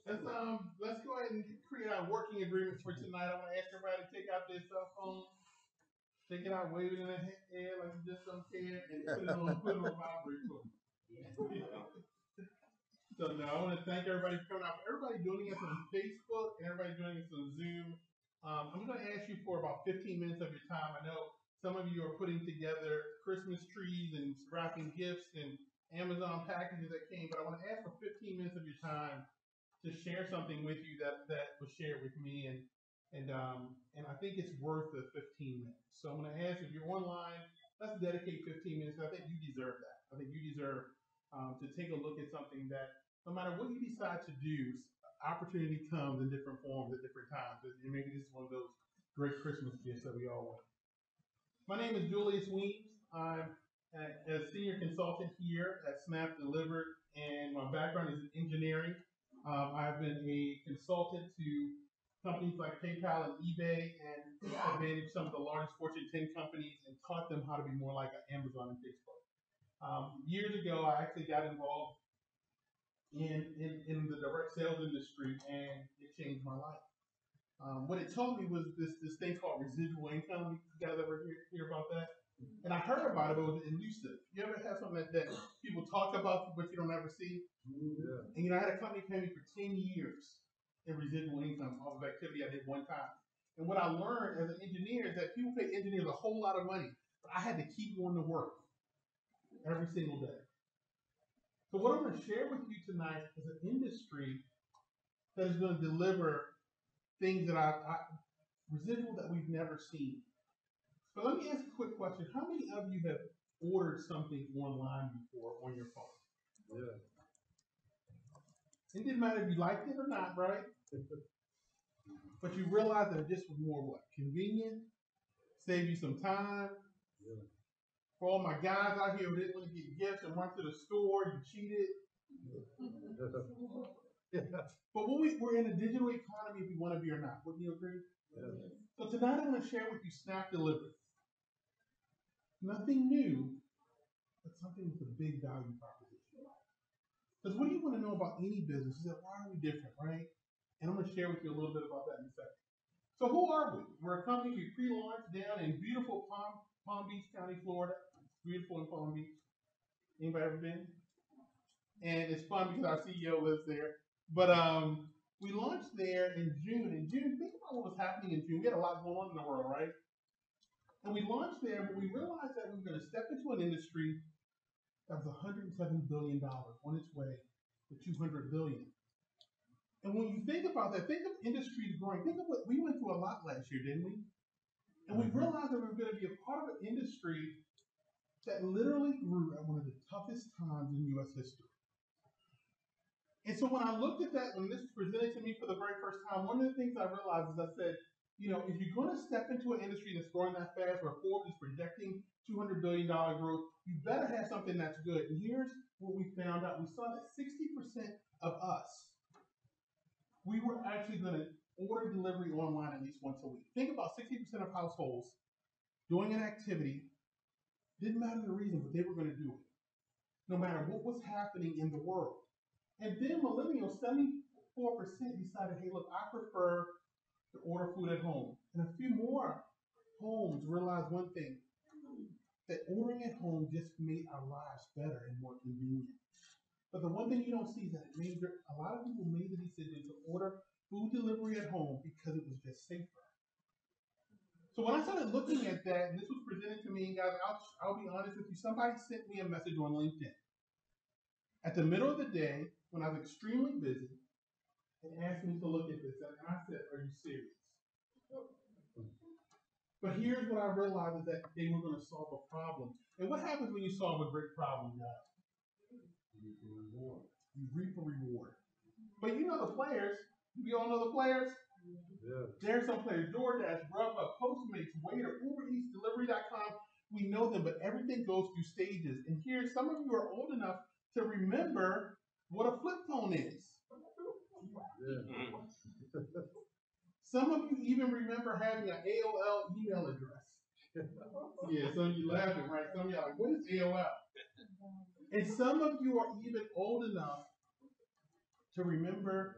Let's go ahead and create our working agreement for tonight. I want to ask everybody to take out their cell phone, take it out, wave it in the air like you just don't care, and put it on vibrate for me. So now I want to thank everybody for coming out. For everybody joining us on Facebook and everybody joining us on Zoom. I'm going to ask you for about 15 minutes of your time. I know some of you are putting together Christmas trees and wrapping gifts and Amazon packages that came, but I want to ask for 15 minutes of your time to share something with you that was shared with me, and I think it's worth the 15 minutes. So I'm going to ask, if you're online, let's dedicate 15 minutes. I think you deserve that. I think you deserve to take a look at something that, no matter what you decide to do, opportunity comes in different forms at different times. And maybe this is one of those great Christmas gifts that we all want. My name is Julius Wiens. I'm a senior consultant here at Snap Delivered, and my background is in engineering. I've been a consultant to companies like PayPal and eBay, and I've managed some of the largest Fortune 10 companies and taught them how to be more like Amazon and Facebook. Years ago, I actually got involved in the direct sales industry, and it changed my life. What it taught me was this thing called residual income. You guys ever hear about that? And I heard about it, but it was elusive. You ever have something that people talk about, but you don't ever see? Yeah. And I had a company pay me for 10 years in residual income off of activity I did one time. And what I learned as an engineer is that people pay engineers a whole lot of money, but I had to keep going to work every single day. So what I'm going to share with you tonight is an industry that is going to deliver things that residual that we've never seen. But let me ask a quick question. How many of you have ordered something online before on your phone? Yeah. It didn't matter if you liked it or not, right? But you realized that it just was more what? Convenient, save you some time. Yeah. For all my guys out here who didn't want to get gifts and run to the store, you cheated. But we're in a digital economy if we want to be or not. Wouldn't you agree? Yeah. So tonight I'm going to share with you Snap Delivered. Nothing new, but something with a big value proposition. Because what do you want to know about any business? Is that why are we different, right? And I'm going to share with you a little bit about that in a second. So who are we? We're a company we pre-launched down in beautiful Palm Beach County, Florida. It's beautiful in Palm Beach. Anybody ever been? And it's fun because our CEO lives there. But we launched there in June. In June, think about what was happening in June. We had a lot going on in the world, right? And we launched there, but we realized that we were going to step into an industry that was $107 billion on its way to $200 billion. And when you think about that, think of industries growing. Think of what we went through a lot last year, didn't we? And we realized that we were going to be a part of an industry that literally grew at one of the toughest times in U.S. history. And so when I looked at that, when this was presented to me for the very first time, one of the things I realized is I said, if you're going to step into an industry that's growing that fast, where Forbes is projecting $200 billion growth, you better have something that's good. And here's what we found out. We saw that 60% of us, we were actually going to order delivery online at least once a week. Think about 60% of households doing an activity, didn't matter the reason, but they were going to do it, no matter what was happening in the world. And then millennials, 74% decided, hey, look, I prefer to order food at home. And a few more homes realized one thing, that ordering at home just made our lives better and more convenient. But the one thing you don't see is that a lot of people made the decision to order food delivery at home because it was just safer. So when I started looking at that, and this was presented to me, guys, I'll be honest with you, somebody sent me a message on LinkedIn at the middle of the day when I was extremely busy and asked me to look at this. And I said, are you serious? But here's what I realized is that they were going to solve a problem. And what happens when you solve a great problem, guys? You reap a reward. You reap a reward. But you know the players. We all know the players. Yeah. There's some players. DoorDash, Grubhub, Postmates, Waiter, Uber Eats, Delivery.com. We know them, but everything goes through stages. And here, some of you are old enough to remember what a flip phone is. Yeah. Some of you even remember having an AOL email address. Yeah, some of you laughing, right? Some of you are like, what is AOL? And some of you are even old enough to remember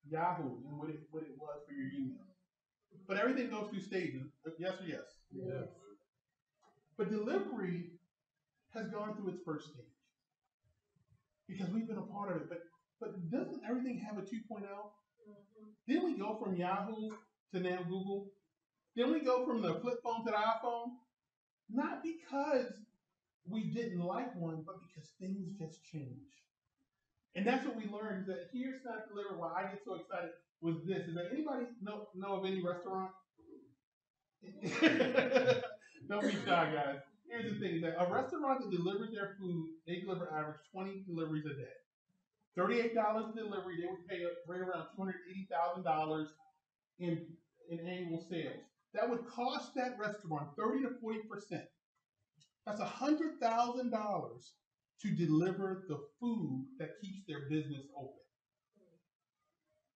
Yahoo and what it was for your email. But everything goes through stages. Yes or yes? Yes. But delivery has gone through its first stage because we've been a part of it. But doesn't everything have a 2.0? Didn't we go from Yahoo to now Google? Didn't we go from the flip phone to the iPhone? Not because we didn't like one, but because things just change. And that's what we learned, that here's not delivered. Why I get so excited with this is that anybody know of any restaurant? Don't be shy, guys. Here's the thing, that a restaurant that delivers their food, they deliver average 20 deliveries a day. $38 delivery, they would pay right around $280,000 in annual sales. That would cost that restaurant 30 to 40%. That's $100,000 to deliver the food that keeps their business open.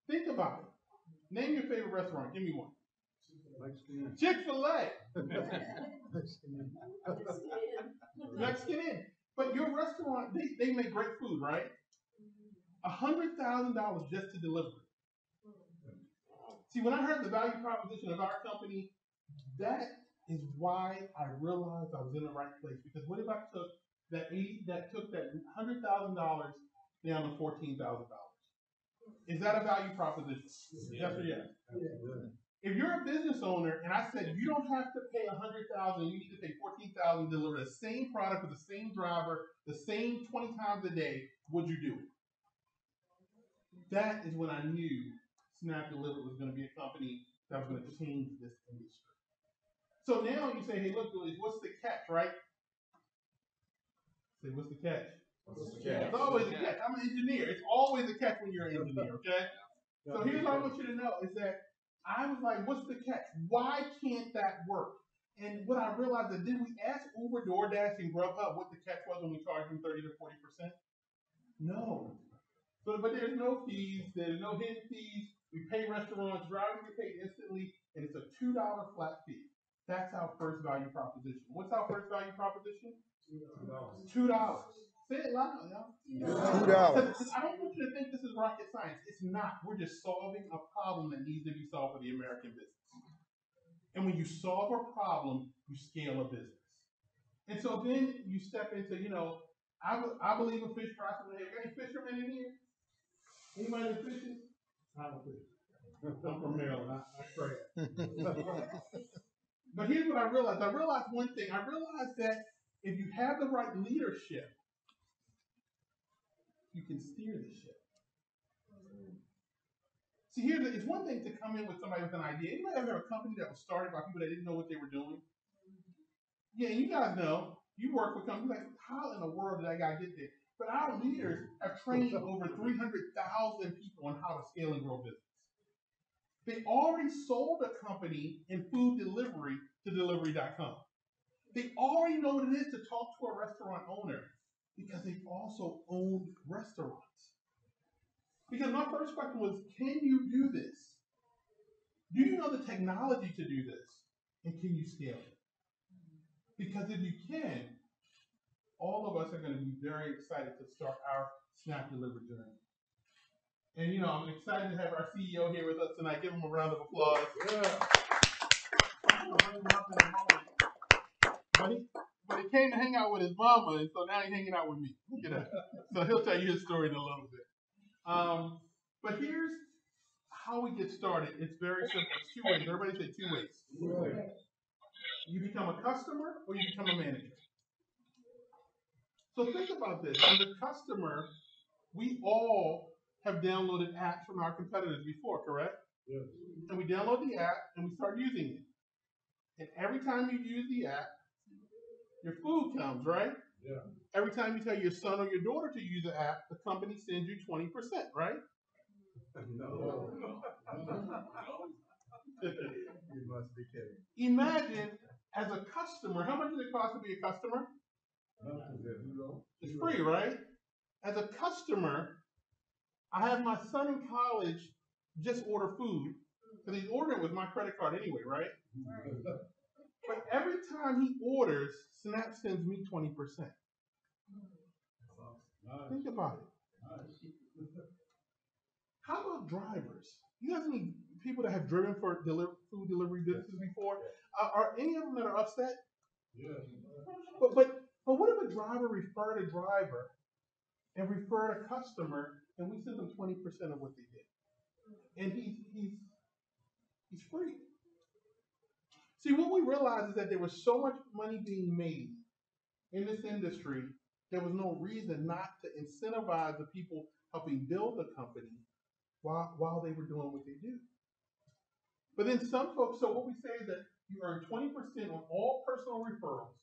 Think about it. Name your favorite restaurant. Give me one. Chick-fil-A. Mexican Inn. But your restaurant, they make great food, right? $100,000 just to deliver it. See, when I heard the value proposition of our company, that is why I realized I was in the right place. Because what if I took that $100,000 down to $14,000? Is that a value proposition? Yes or yes? If you're a business owner and I said you don't have to pay $100,000, you need to pay $14,000 to deliver the same product with the same driver, the same 20 times a day, would you do it? That is when I knew Snap Delivered was going to be a company that was going to change this industry. So now you say, hey, look, Julius, what's the catch, right? Say, what's the catch? What's the catch? It's always a catch. I'm an engineer. It's always a catch when you're an engineer, okay? So here's what I want you to know is that I was like, what's the catch? Why can't that work? And what I realized is, did we ask Uber, DoorDash, and Grubhub what the catch was when we charged them 30 to 40%? No. So, but there's no fees. There's no hidden fees. We pay restaurants. Drivers get paid instantly, and it's a $2 flat fee. That's our first value proposition. What's our first value proposition? $2. Say it loud, y'all. $2. I don't want you to think this is rocket science. It's not. We're just solving a problem that needs to be solved for the American business. And when you solve a problem, you scale a business. And so then you step into, I believe in fish fries. Any fishermen in here? Anybody that fishes? I'm a fisher. I'm from Maryland. I pray. But here's what I realized. I realized one thing. I realized that if you have the right leadership, you can steer the ship. See, it's one thing to come in with somebody with an idea. Anybody ever have a company that was started by people that didn't know what they were doing? Yeah, you guys know. You work with companies like, how in the world did that guy get there? But our leaders have trained over 300,000 people on how to scale and grow business. They already sold a company in food delivery to delivery.com. They already know what it is to talk to a restaurant owner because they've also owned restaurants. Because my first question was, can you do this? Do you know the technology to do this? And can you scale it? Because if you can, all of us are going to be very excited to start our Snap Delivery journey. And I'm excited to have our CEO here with us tonight. Give him a round of applause. Yeah. But he came to hang out with his mama, and so now he's hanging out with me. Look at that. So he'll tell you his story in a little bit. But here's how we get started. It's very simple. It's two ways. Everybody say two ways. Right. You become a customer or you become a manager. So think about this. As a customer, we all have downloaded apps from our competitors before, correct? Yes. And we download the app and we start using it. And every time you use the app, your food comes, right? Yeah. Every time you tell your son or your daughter to use the app, the company sends you 20%, right? No. You must be kidding. Imagine, as a customer, how much does it cost to be a customer? It's free, right? As a customer, I have my son in college just order food, because he's ordering with my credit card anyway, right? But every time he orders, Snap sends me 20%. Think about it. How about drivers? You guys any people that have driven for food delivery businesses before? Are any of them that are upset? Yeah. But what if a driver referred a driver and referred a customer, and we sent them 20% of what they did, and he's free? See, what we realized is that there was so much money being made in this industry, there was no reason not to incentivize the people helping build the company while they were doing what they do. But then some folks, so what we say is that you earn 20% on all personal referrals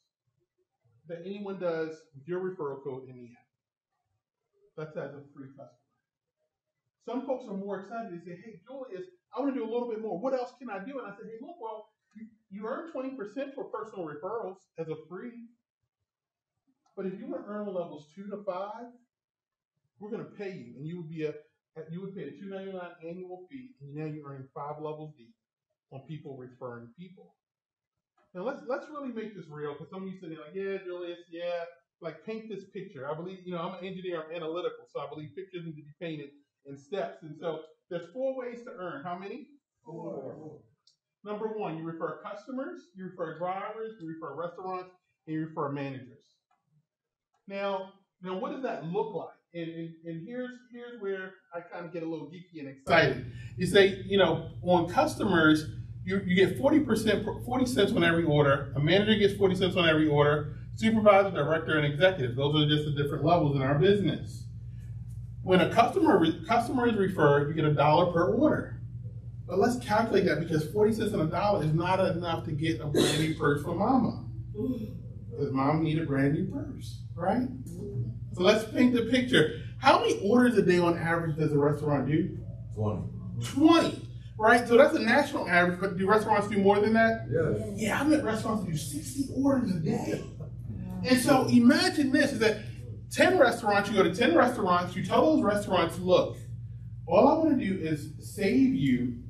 that anyone does with your referral code in the app. That's as a free customer. Some folks are more excited. They say, hey, Julius, I want to do a little bit more. What else can I do? And I said, hey, look, well, you earn 20% for personal referrals as a free. But if you want to earn levels 2 to 5, we're going to pay you, and you would pay a $2.99 annual fee, and now you're earning 5 levels deep on people referring people. Now let's really make this real, because some of you sitting there like, yeah, Julius, yeah, like paint this picture. I believe, I'm an engineer, I'm analytical, so I believe pictures need to be painted in steps. And so there's 4 ways to earn. How many? 4. Number 1, you refer customers, you refer drivers, you refer restaurants, and you refer managers. Now what does that look like? And here's where I kind of get a little geeky and excited. You say, on customers, you get 40 cents on every order. A manager gets 40 cents on every order. Supervisor, director, and executive. Those are just the different levels in our business. When a customer is referred, you get $1 per order. But let's calculate that, because 40 cents on $1 is not enough to get a brand new purse for mama. Because mom needs a brand new purse, right? So let's paint the picture. How many orders a day on average does a restaurant do? 20, right? So that's a national average, but do restaurants do more than that? Yes. Yeah, I met restaurants that do 60 orders a day. And so imagine this, is that 10 restaurants, you go to 10 restaurants, you tell those restaurants, look, all I want to do is save you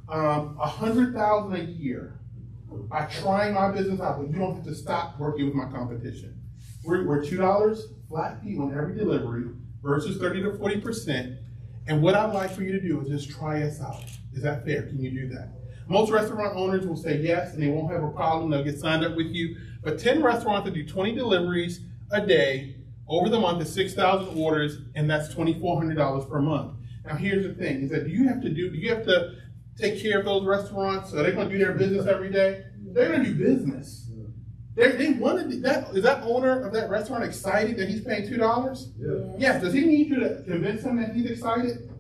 $100,000 a year by trying my business out, but you don't have to stop working with my competition. We're $2 flat fee on every delivery versus 30 to 40%. And what I'd like for you to do is just try us out. Is that fair? Can you do that? Most restaurant owners will say yes, and they won't have a problem. They'll get signed up with you. But 10 restaurants that do 20 deliveries a day over the month is 6,000 orders, and that's $2,400 per month. Now here's the thing: is that do you have to take care of those restaurants? Are they going to do their business every day? They're going to do business. They want to do that. Is that owner of that restaurant excited that he's paying $2? Yeah. Yes. Does he need you to convince him that he's excited?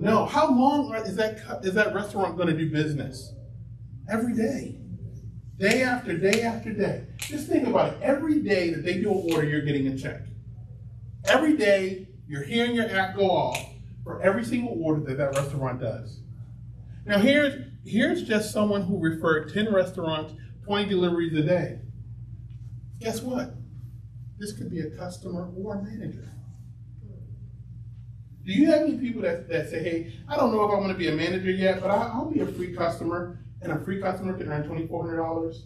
No. How long is that restaurant going to do business? Every day. Day after day after day. Just think about it. Every day that they do an order, you're getting a check. Every day, you're hearing your app go off for every single order that restaurant does. Now here's just someone who referred 10 restaurants, 20 deliveries a day. Guess what? This could be a customer or a manager. Do you have any people that say, hey, I don't know if I want to be a manager yet, but I'll be a free customer, and a free customer can earn $2,400?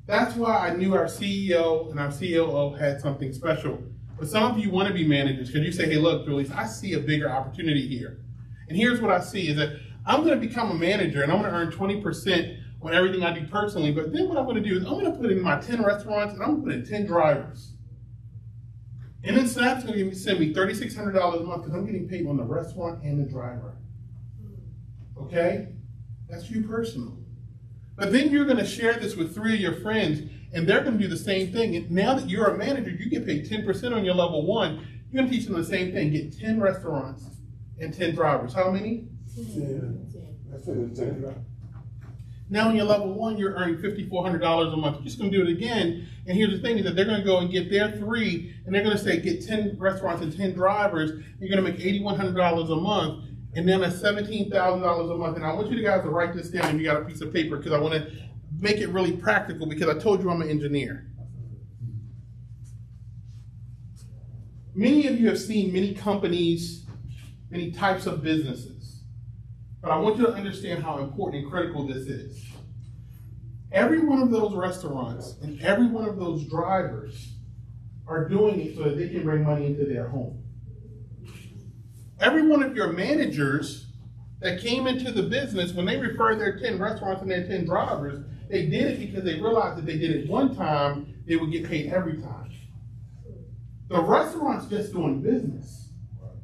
That's why I knew our CEO and our COO had something special. But some of you want to be managers because you say, hey, look, Julius, I see a bigger opportunity here. And here's what I see is that I'm going to become a manager and I'm going to earn 20% on everything I do personally. But then what I'm going to do is I'm going to put in my 10 restaurants and I'm going to put in 10 drivers. And then Snap's going to send me $3,600 a month because I'm getting paid on the restaurant and the driver. Okay? That's you personal. But then you're going to share this with 3 of your friends, and they're going to do the same thing. And now that you're a manager, you get paid 10% on your level 1. You're going to teach them the same thing. Get 10 restaurants and 10 drivers. How many? 10. That's 10. Now in your level 1, you're earning $5,400 a month. You're just going to do it again. And here's the thing is that they're going to go and get their 3, and they're going to say get 10 restaurants and 10 drivers. You're going to make $8,100 a month. And then that's $17,000 a month. And I want you guys to write this down if you got a piece of paper, because I want to make it really practical, because I told you I'm an engineer. Many of you have seen many companies, many types of businesses. But I want you to understand how important and critical this is. Every one of those restaurants and every one of those drivers are doing it so that they can bring money into their home. every one of your managers that came into the business, when they referred their 10 restaurants and their 10 drivers, they did it because they realized that they did it one time, they would get paid every time. The restaurant's just doing business.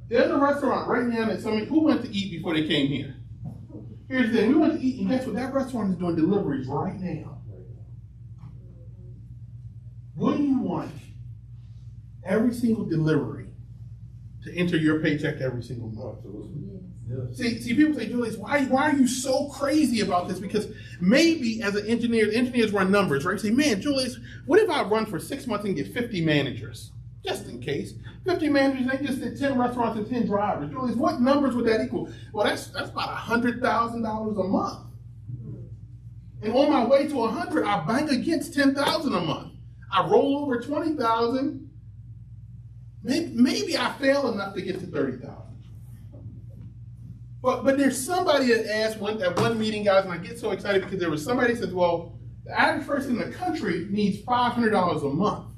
There's a restaurant right now that who went to eat before they came here? Here's the thing, we went to eat, and guess what? That restaurant is doing deliveries right now. Wouldn't you want every single delivery to enter your paycheck every single month? Yes. See, people say, Julius, why are you so crazy about this? Because maybe as an engineer, engineers run numbers, right? You say, man, Julius, what if I run for 6 months and get 50 managers? Just in case. 50 managers, they just did 10 restaurants and 10 drivers. Julius, what numbers would that equal? Well, that's about $100,000 a month. And on my way to 100, I bank against 10,000 a month. I roll over 20,000. Maybe I fail enough to get to 30,000. But there's somebody that asked at one meeting, guys, and I get so excited because there was somebody that said, well, the average person in the country needs $500 a month.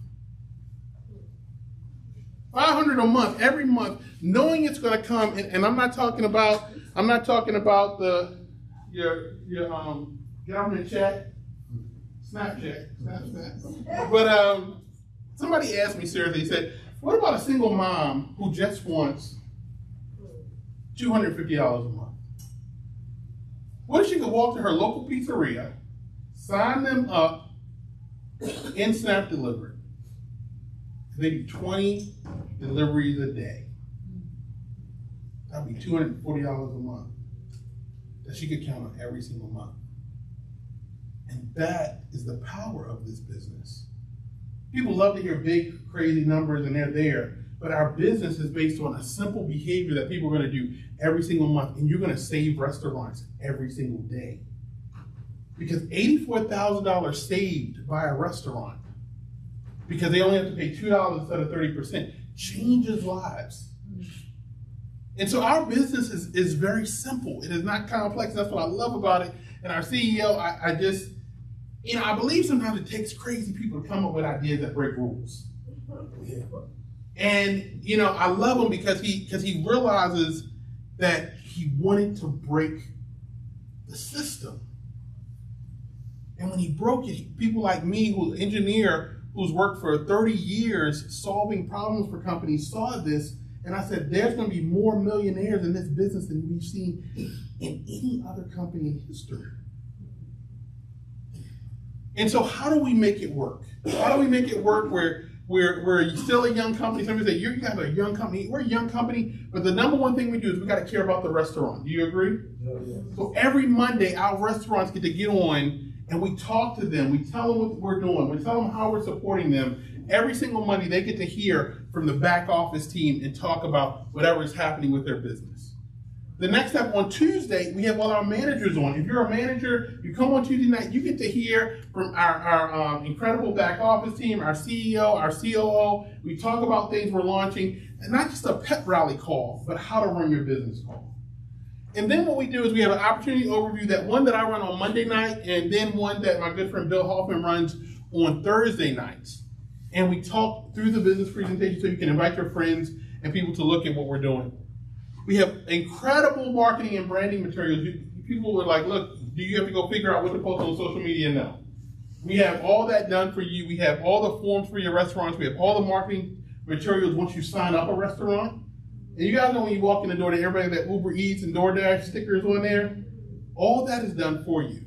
$500 a month, every month, knowing it's going to come, and I'm not talking about your government check, Snapchat. But somebody asked me seriously, he said, what about a single mom who just wants $250 a month? What if she could walk to her local pizzeria, sign them up, in Snap Delivery? They do 20 deliveries a day. That would be $240 a month that she could count on every single month. And that is the power of this business. People love to hear big, crazy numbers and they're there, but our business is based on a simple behavior that people are going to do every single month, and you're going to save restaurants every single day. Because $84,000 saved by a restaurant, because they only have to pay $2 instead of 30%, changes lives. And so our business is very simple. It is not complex. That's what I love about it. And our CEO, I believe sometimes it takes crazy people to come up with ideas that break rules. And I love him because he realizes that he wanted to break the system. And when he broke it, people like me, who's an engineer, who's worked for 30 years solving problems for companies, saw this, and I said, there's going to be more millionaires in this business than we've seen in any other company in history. And so how do we make it work? How do we make it work where we're still a young company? Somebody say, you guys are a young company. We're a young company, but the number one thing we do is we got to care about the restaurant. Do you agree? Yeah. So every Monday, our restaurants get to get on and we talk to them. We tell them what we're doing. We tell them how we're supporting them. Every single Monday, they get to hear from the back office team and talk about whatever is happening with their business. The next step, on Tuesday, we have all our managers on. If you're a manager, you come on Tuesday night, you get to hear from our incredible back office team, our CEO, our COO. We talk about things we're launching, and not just a pep rally call, but how to run your business call. And then what we do is we have an opportunity overview, that one that I run on Monday night, and then one that my good friend Bill Hoffman runs on Thursday nights. And we talk through the business presentation so you can invite your friends and people to look at what we're doing. We have incredible marketing and branding materials. People were like, look, do you have to go figure out what to post on social media? No. We have all that done for you. We have all the forms for your restaurants. We have all the marketing materials once you sign up a restaurant. And you guys know when you walk in the door to everybody that Uber Eats and DoorDash stickers on there, all that is done for you.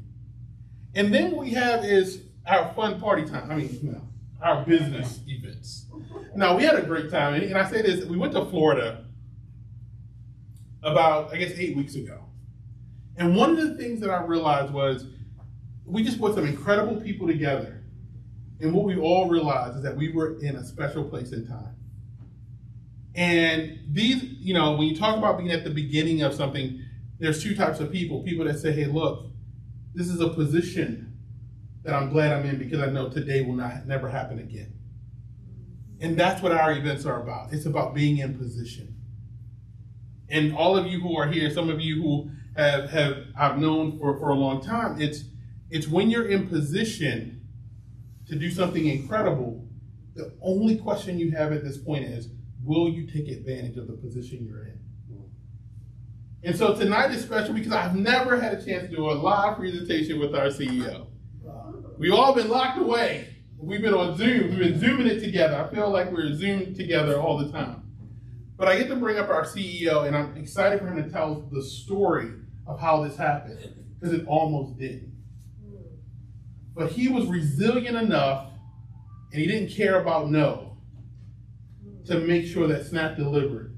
And then what we have is our fun party time. Our business events. Now, we had a great time. And I say this, we went to Florida about, 8 weeks ago. And one of the things that I realized was we just put some incredible people together. And what we all realized is that we were in a special place in time. And these, when you talk about being at the beginning of something, there's two types of people. People that say, hey, look, this is a position that I'm glad I'm in because I know today will never happen again. And that's what our events are about. It's about being in position. And all of you who are here, some of you who I've known for a long time, it's when you're in position to do something incredible, the only question you have at this point is, will you take advantage of the position you're in? And so tonight is special because I've never had a chance to do a live presentation with our CEO. We've all been locked away. We've been on Zoom. We've been Zooming it together. I feel like we're Zoomed together all the time. But I get to bring up our CEO, and I'm excited for him to tell the story of how this happened, because it almost didn't. But he was resilient enough, and he didn't care about no, to make sure that Snap Delivered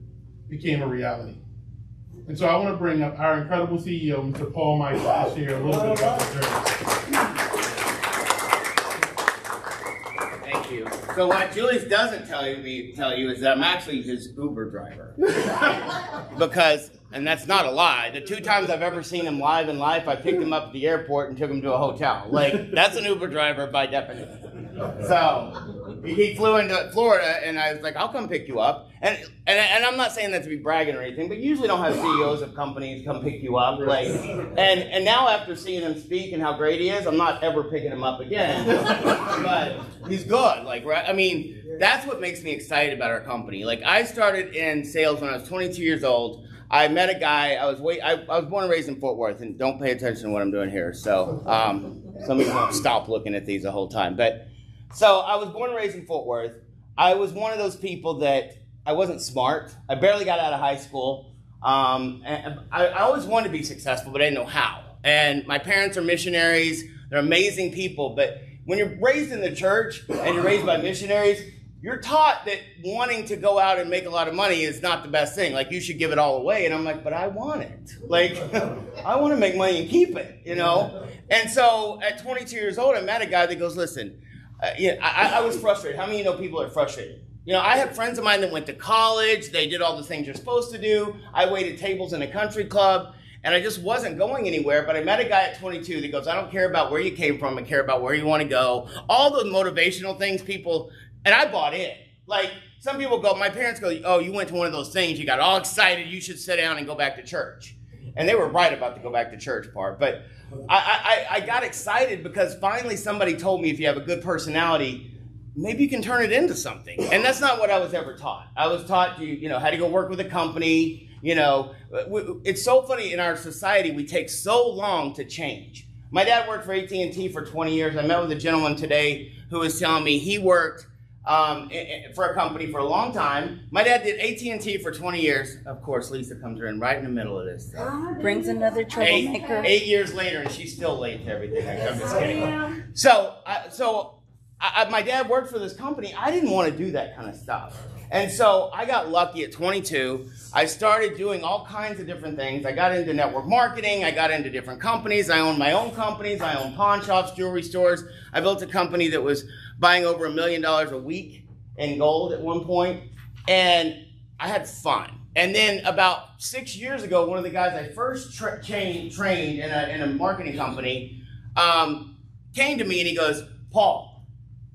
became a reality. And so I want to bring up our incredible CEO, Mr. Paul Meister, to share a little bit about the journey. Thank you. So what Julius doesn't tell you is that I'm actually his Uber driver. Because, and that's not a lie, the 2 times I've ever seen him live in life, I picked him up at the airport and took him to a hotel. Like, that's an Uber driver by definition. So he flew into Florida, and I was like, I'll come pick you up. And I'm not saying that to be bragging or anything, but you usually don't have CEOs of companies come pick you up. Like, and now after seeing him speak and how great he is, I'm not ever picking him up again. But he's good. Like, I mean, that's what makes me excited about our company. Like, I started in sales when I was 22 years old. I met a guy. I was born and raised in Fort Worth, and don't pay attention to what I'm doing here. So some of you won't stop looking at these the whole time. But so I was born and raised in Fort Worth. I was one of those people that I wasn't smart. I barely got out of high school. And I always wanted to be successful, but I didn't know how. And my parents are missionaries. They're amazing people. But when you're raised in the church and you're raised by missionaries, you're taught that wanting to go out and make a lot of money is not the best thing. Like, you should give it all away. And I'm like, but I want it. Like, I want to make money and keep it, you know? And so at 22 years old, I met a guy that goes, listen, I was frustrated. How many of you know people are frustrated? You know, I have friends of mine that went to college. They did all the things you're supposed to do. I waited tables in a country club, and I just wasn't going anywhere. But I met a guy at 22 that goes, I don't care about where you came from. I care about where you want to go. All those motivational things people, and I bought in. Like, some people go, my parents go, oh, you went to one of those things. You got all excited. You should sit down and go back to church. And they were right about the go back to church part. But I got excited because finally somebody told me if you have a good personality, maybe you can turn it into something. And that's not what I was ever taught. I was taught, you know, how to go work with a company. You know, it's so funny in our society, we take so long to change. My dad worked for AT&T for 20 years. I met with a gentleman today who was telling me he worked for a company for a long time. My dad did AT&T for 20 years. Of course, Lisa comes in right in the middle of this. Brings another troublemaker. 8 years later, and she's still late to everything. I'm just kidding. So my dad worked for this company. I didn't want to do that kind of stuff. And so I got lucky at 22. I started doing all kinds of different things. I got into network marketing. I got into different companies. I owned my own companies. I owned pawn shops, jewelry stores. I built a company that was buying over $1 million a week in gold at one point. And I had fun. And then about 6 years ago, one of the guys I first trained in a marketing company came to me and he goes, Paul,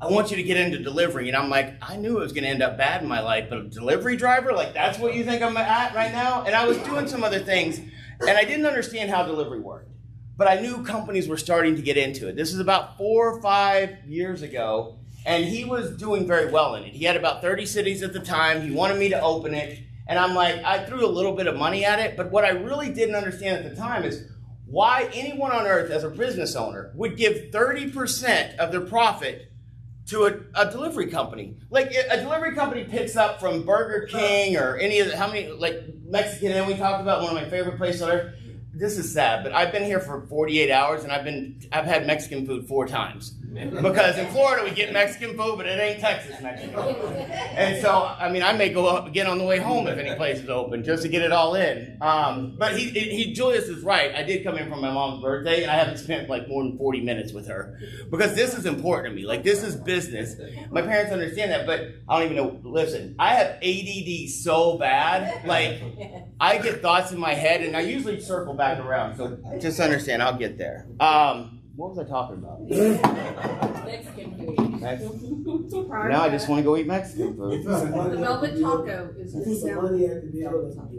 I want you to get into delivery. And I'm like, I knew it was going to end up bad in my life, but a delivery driver? Like, that's what you think I'm at right now? And I was doing some other things, and I didn't understand how delivery worked. But I knew companies were starting to get into it. This is about 4 or 5 years ago, and he was doing very well in it. He had about 30 cities at the time. He wanted me to open it. And I'm like, I threw a little bit of money at it, but what I really didn't understand at the time is why anyone on earth as a business owner would give 30% of their profit to a delivery company. Like, a delivery company picks up from Burger King or any of the, how many, like Mexican Inn we talked about, one of my favorite places on earth. This is sad, but I've been here for 48 hours and I've had Mexican food 4 times. Because in Florida we get Mexican food, but it ain't Texas Mexican food. And so, I mean, I may go up again on the way home if any place is open just to get it all in. But Julius is right. I did come in for my mom's birthday and I haven't spent like more than 40 minutes with her. Because this is important to me. Like, this is business. My parents understand that, but I don't even know. Listen, I have ADD so bad. Like, I get thoughts in my head and I usually circle back around. So just understand, I'll get there. What was I talking about? Mexican food. Now I just want to go eat Mexican food. The velvet taco is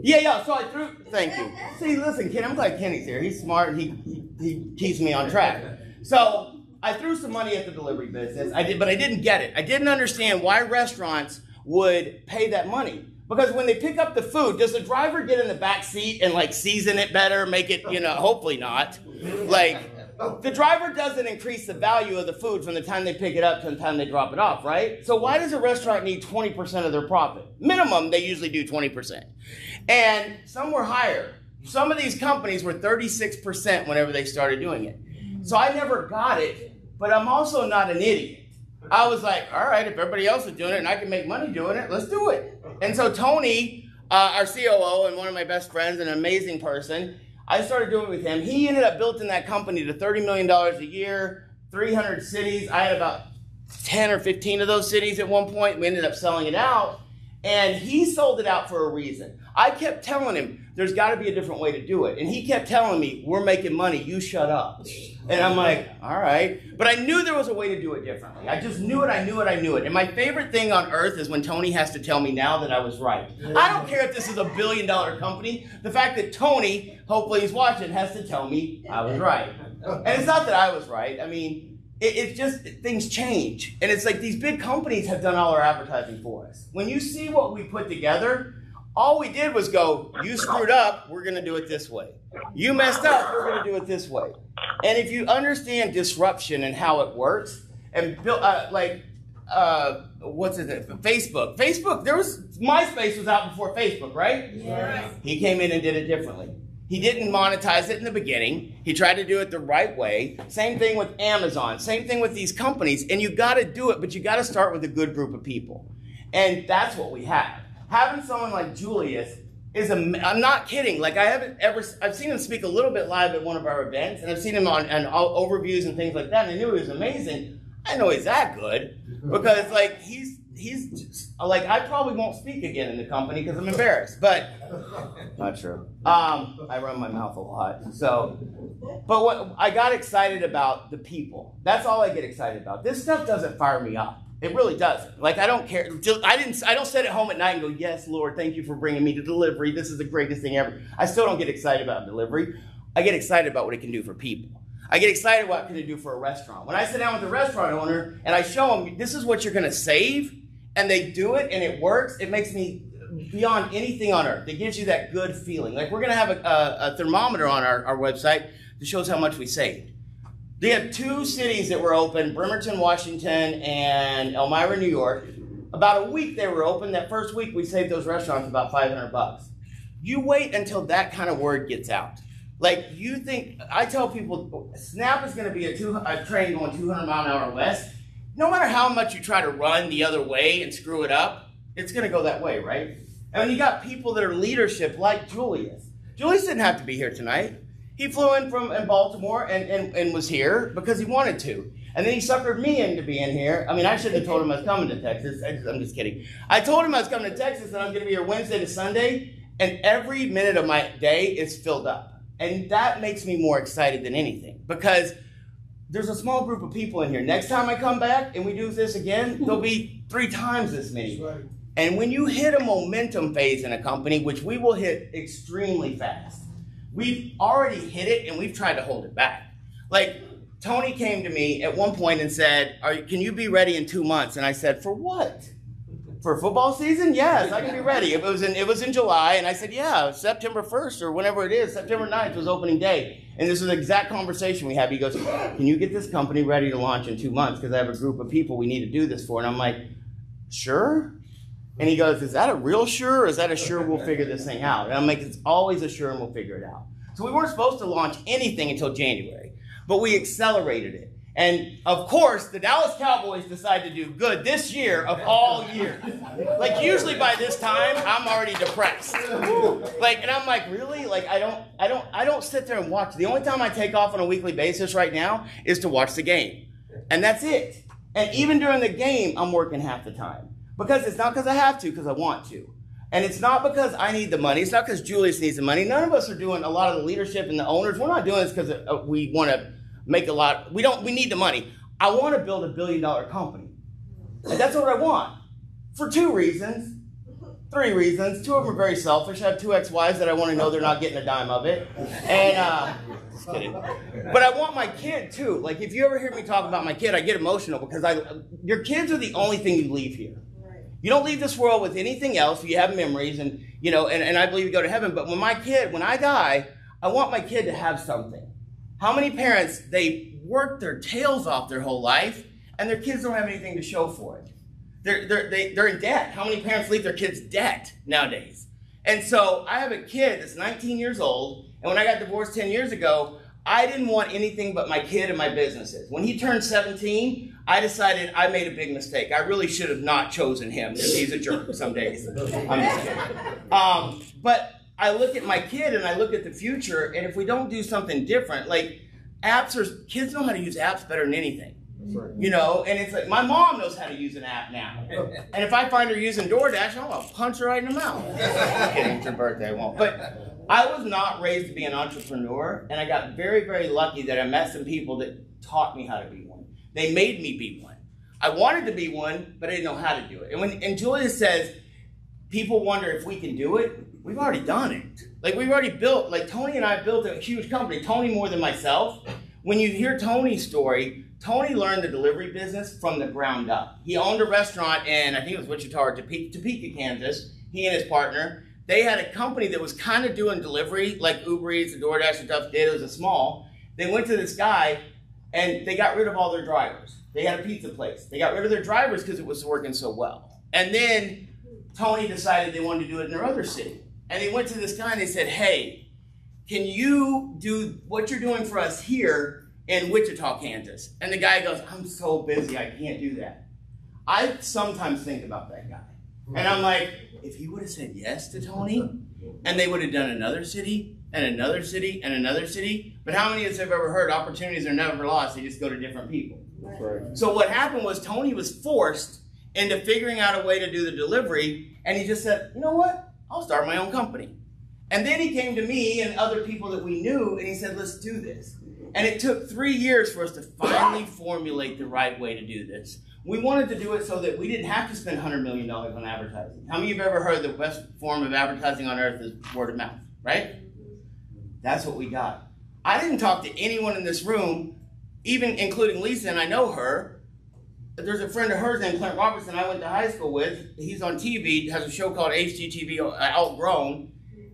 Yeah. So I threw. Thank you. See, listen, Ken. I'm glad Kenny's here. He's smart. He keeps me on track. So I threw some money at the delivery business. I did, but I didn't get it. I didn't understand why restaurants would pay that money. Because when they pick up the food, does the driver get in the back seat and like season it better, make it, hopefully not. Like, the driver doesn't increase the value of the food from the time they pick it up to the time they drop it off, right? So why does a restaurant need 20% of their profit? Minimum, they usually do 20%. And some were higher. Some of these companies were 36% whenever they started doing it. So I never got it, but I'm also not an idiot. I was like, all right, if everybody else is doing it and I can make money doing it, let's do it. And so Tony, our COO and one of my best friends, an amazing person, I started doing it with him. He ended up building that company to $30 million a year, 300 cities. I had about 10 or 15 of those cities at one point. We ended up selling it out. And he sold it out for a reason. I kept telling him, there's got to be a different way to do it. And he kept telling me, we're making money, you shut up. And I'm like, all right. But I knew there was a way to do it differently. I just knew it, I knew it, I knew it. And my favorite thing on earth is when Tony has to tell me now that I was right. I don't care if this is a $1 billion company. The fact that Tony, hopefully he's watching, has to tell me I was right. And it's not that I was right. I mean, it's just things change. And it's like these big companies have done all our advertising for us. When you see what we put together, all we did was go, you screwed up, we're going to do it this way. You messed up, we're going to do it this way. And if you understand disruption and how it works, and build, Facebook. MySpace was out before Facebook, right? Yes. He came in and did it differently. He didn't monetize it in the beginning. He tried to do it the right way. Same thing with Amazon. Same thing with these companies. And you got to do it, but you got to start with a good group of people. And that's what we have. Having someone like Julius is I'm not kidding. Like I've seen him speak a little bit live at one of our events, and I've seen him on overviews and things like that, and I knew he was amazing. I know he's that good because like he's just, like I probably won't speak again in the company because I'm embarrassed, but not true. I run my mouth a lot. So, but what I got excited about the people. That's all I get excited about. This stuff doesn't fire me up. It really doesn't. Like, I don't care. I don't sit at home at night and go, yes, Lord, thank you for bringing me to delivery. This is the greatest thing ever. I still don't get excited about delivery. I get excited about what it can do for people. I get excited what it can do for a restaurant. When I sit down with a restaurant owner and I show them, this is what you're going to save, and they do it and it works, it makes me beyond anything on earth. It gives you that good feeling. Like, we're going to have a thermometer on our website that shows how much we saved. They have 2 cities that were open, Bremerton, Washington, and Elmira, New York. About a week they were open. That first week we saved those restaurants about $500. You wait until that kind of word gets out. Like, you think, I tell people, Snap is going to be a train going 200 mile an hour west. No matter how much you try to run the other way and screw it up, it's going to go that way, right? And when you got people that are leadership like Julius. Julius didn't have to be here tonight. He flew in from Baltimore and was here because he wanted to. And then he suckered me into being here. I mean, I shouldn't have told him I was coming to Texas. I'm just kidding. I told him I was coming to Texas and I'm going to be here Wednesday to Sunday. And every minute of my day is filled up. And that makes me more excited than anything because there's a small group of people in here. Next time I come back and we do this again, there'll be 3 times this many. Right. And when you hit a momentum phase in a company, which we will hit extremely fast, we've already hit it and we've tried to hold it back. Like, Tony came to me at one point and said, can you be ready in 2 months? And I said, for what? For football season? Yes, I can be ready. It was in July, and I said, yeah, September 1st or whenever it is, September 9th was opening day. And this is the exact conversation we had. He goes, can you get this company ready to launch in 2 months? Because I have a group of people we need to do this for. And I'm like, sure? And he goes, is that a real sure, or is that a sure we'll figure this thing out? And I'm like, it's always a sure and we'll figure it out. So we weren't supposed to launch anything until January, but we accelerated it. And of course, the Dallas Cowboys decided to do good this year of all years. Like, usually by this time, I'm already depressed. Like, and I'm like, really? Like, I don't sit there and watch. The only time I take off on a weekly basis right now is to watch the game. And that's it. And even during the game, I'm working half the time. Because it's not because I have to, because I want to. And it's not because I need the money. It's not because Julius needs the money. None of us are doing a lot of the leadership and the owners. We're not doing this because we want to make a lot. We need the money. I want to build $1 billion company. And that's what I want. For 2 reasons. 3 reasons. 2 of them are very selfish. I have 2 ex-wives that I want to know they're not getting a dime of it. And, just kidding. But I want my kid too. Like, if you ever hear me talk about my kid, I get emotional because your kids are the only thing you leave here. You don't leave this world with anything else. You have memories, and you know, and I believe you go to heaven. But when I die, I want my kid to have something. How many parents, they work their tails off their whole life, and their kids don't have anything to show for it? They're in debt. How many parents leave their kids debt nowadays? And so I have a kid that's 19 years old, and when I got divorced 10 years ago, I didn't want anything but my kid and my businesses. When he turned 17, I decided I made a big mistake. I really should have not chosen him because he's a jerk some days. I'm just kidding. But I look at my kid and I look at the future, and if we don't do something different, like kids know how to use apps better than anything. Right. You know, and it's like my mom knows how to use an app now. And if I find her using DoorDash, I'm going to punch her right in the mouth. I'm kidding, it's her birthday, I won't. But I was not raised to be an entrepreneur, and I got very, very lucky that I met some people that taught me how to be one. They made me be one. I wanted to be one, but I didn't know how to do it. And Julius says, people wonder if we can do it. We've already done it. Like we've already built, like Tony and I built a huge company. Tony more than myself. When you hear Tony's story, Tony learned the delivery business from the ground up. He owned a restaurant in, I think it was Wichita or Topeka, Kansas. He and his partner, they had a company that was kind of doing delivery, like Uber Eats and DoorDash and stuff. It was a small. They went to this guy, and they got rid of all their drivers. They had a pizza place. They got rid of their drivers because it was working so well. And then Tony decided they wanted to do it in their other city. And they went to this guy and they said, hey, can you do what you're doing for us here in Wichita, Kansas? And the guy goes, I'm so busy, I can't do that. I sometimes think about that guy. And I'm like, if he would have said yes to Tony, and they would have done another city, and another city, and another city. But how many of us have ever heard opportunities are never lost, they just go to different people? Right. So what happened was Tony was forced into figuring out a way to do the delivery, and he just said, you know what? I'll start my own company. And then he came to me and other people that we knew, and he said, let's do this. And it took 3 years for us to finally formulate the right way to do this. We wanted to do it so that we didn't have to spend $100 million on advertising. How many of you have ever heard the best form of advertising on earth is word of mouth, right? That's what we got. I didn't talk to anyone in this room, even including Lisa, and I know her. There's a friend of hers named Clint Robertson I went to high school with. He's on TV, has a show called HGTV, Outgrown.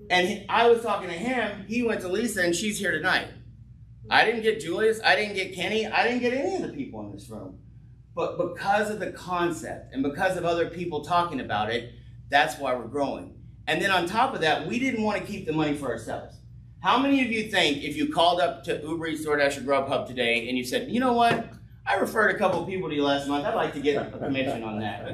And I was talking to him. He went to Lisa, and she's here tonight. I didn't get Julius. I didn't get Kenny. I didn't get any of the people in this room. But because of the concept and because of other people talking about it, that's why we're growing. And then on top of that, we didn't want to keep the money for ourselves. How many of you think if you called up to Uber Eats, DoorDash, or Grubhub today and you said, you know what? I referred a couple of people to you last month. I'd like to get a commission on that.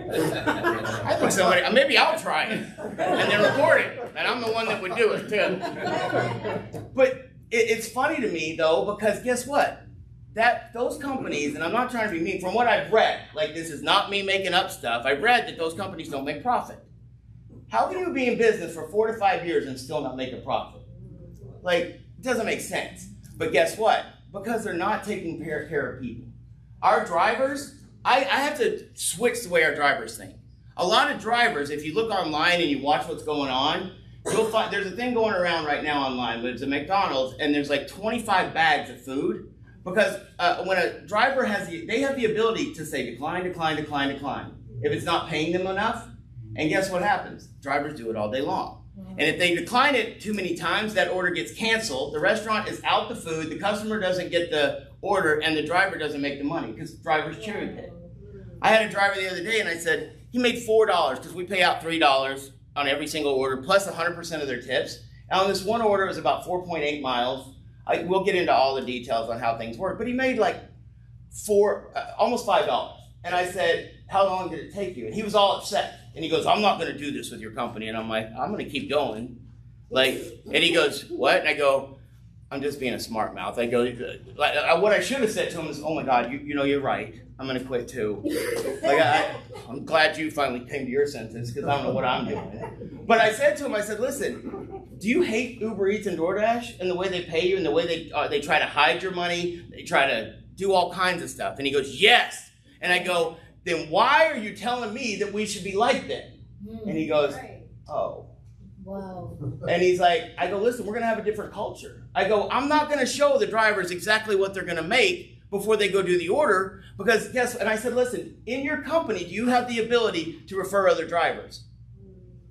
I think somebody, maybe I'll try it and then record it. And I'm the one that would do it too. But it's funny to me though, because guess what? Those companies, and I'm not trying to be mean, from what I've read, like this is not me making up stuff, I've read that those companies don't make profit. How can you be in business for 4 to 5 years and still not make a profit? Like, it doesn't make sense. But guess what? Because they're not taking care of people. Our drivers, I have to switch the way our drivers think. A lot of drivers, if you look online and you watch what's going on, you'll find there's a thing going around right now online, but it's a McDonald's, and there's like 25 bags of food. Because when a driver they have the ability to say decline, decline, decline, decline, if it's not paying them enough. And guess what happens? Drivers do it all day long. And if they decline it too many times, that order gets canceled. The restaurant is out the food, the customer doesn't get the order, and the driver doesn't make the money because drivers cherry pick. I had a driver the other day, and I said, he made $4 because we pay out $3 on every single order, plus 100% of their tips. And on this one order, it was about 4.8 miles. We'll get into all the details on how things work, but he made like almost $5. And I said, how long did it take you? And he was all upset. And he goes, I'm not going to do this with your company. And I'm like, I'm going to keep going. And he goes, what? And I go, I'm just being a smart mouth. I go, what I should have said to him is, oh my God, you know, you're right. I'm going to quit too. I'm glad you finally came to your senses because I don't know what I'm doing. But I said to him, I said, listen, do you hate Uber Eats and DoorDash and the way they pay you and the way they try to hide your money? They try to do all kinds of stuff. And he goes, yes. And I go, then why are you telling me that we should be like them? And he goes, oh. Wow. And he's like, I go, listen, we're going to have a different culture. I go, I'm not going to show the drivers exactly what they're going to make, before they go do the order, because and I said, listen, in your company, do you have the ability to refer other drivers?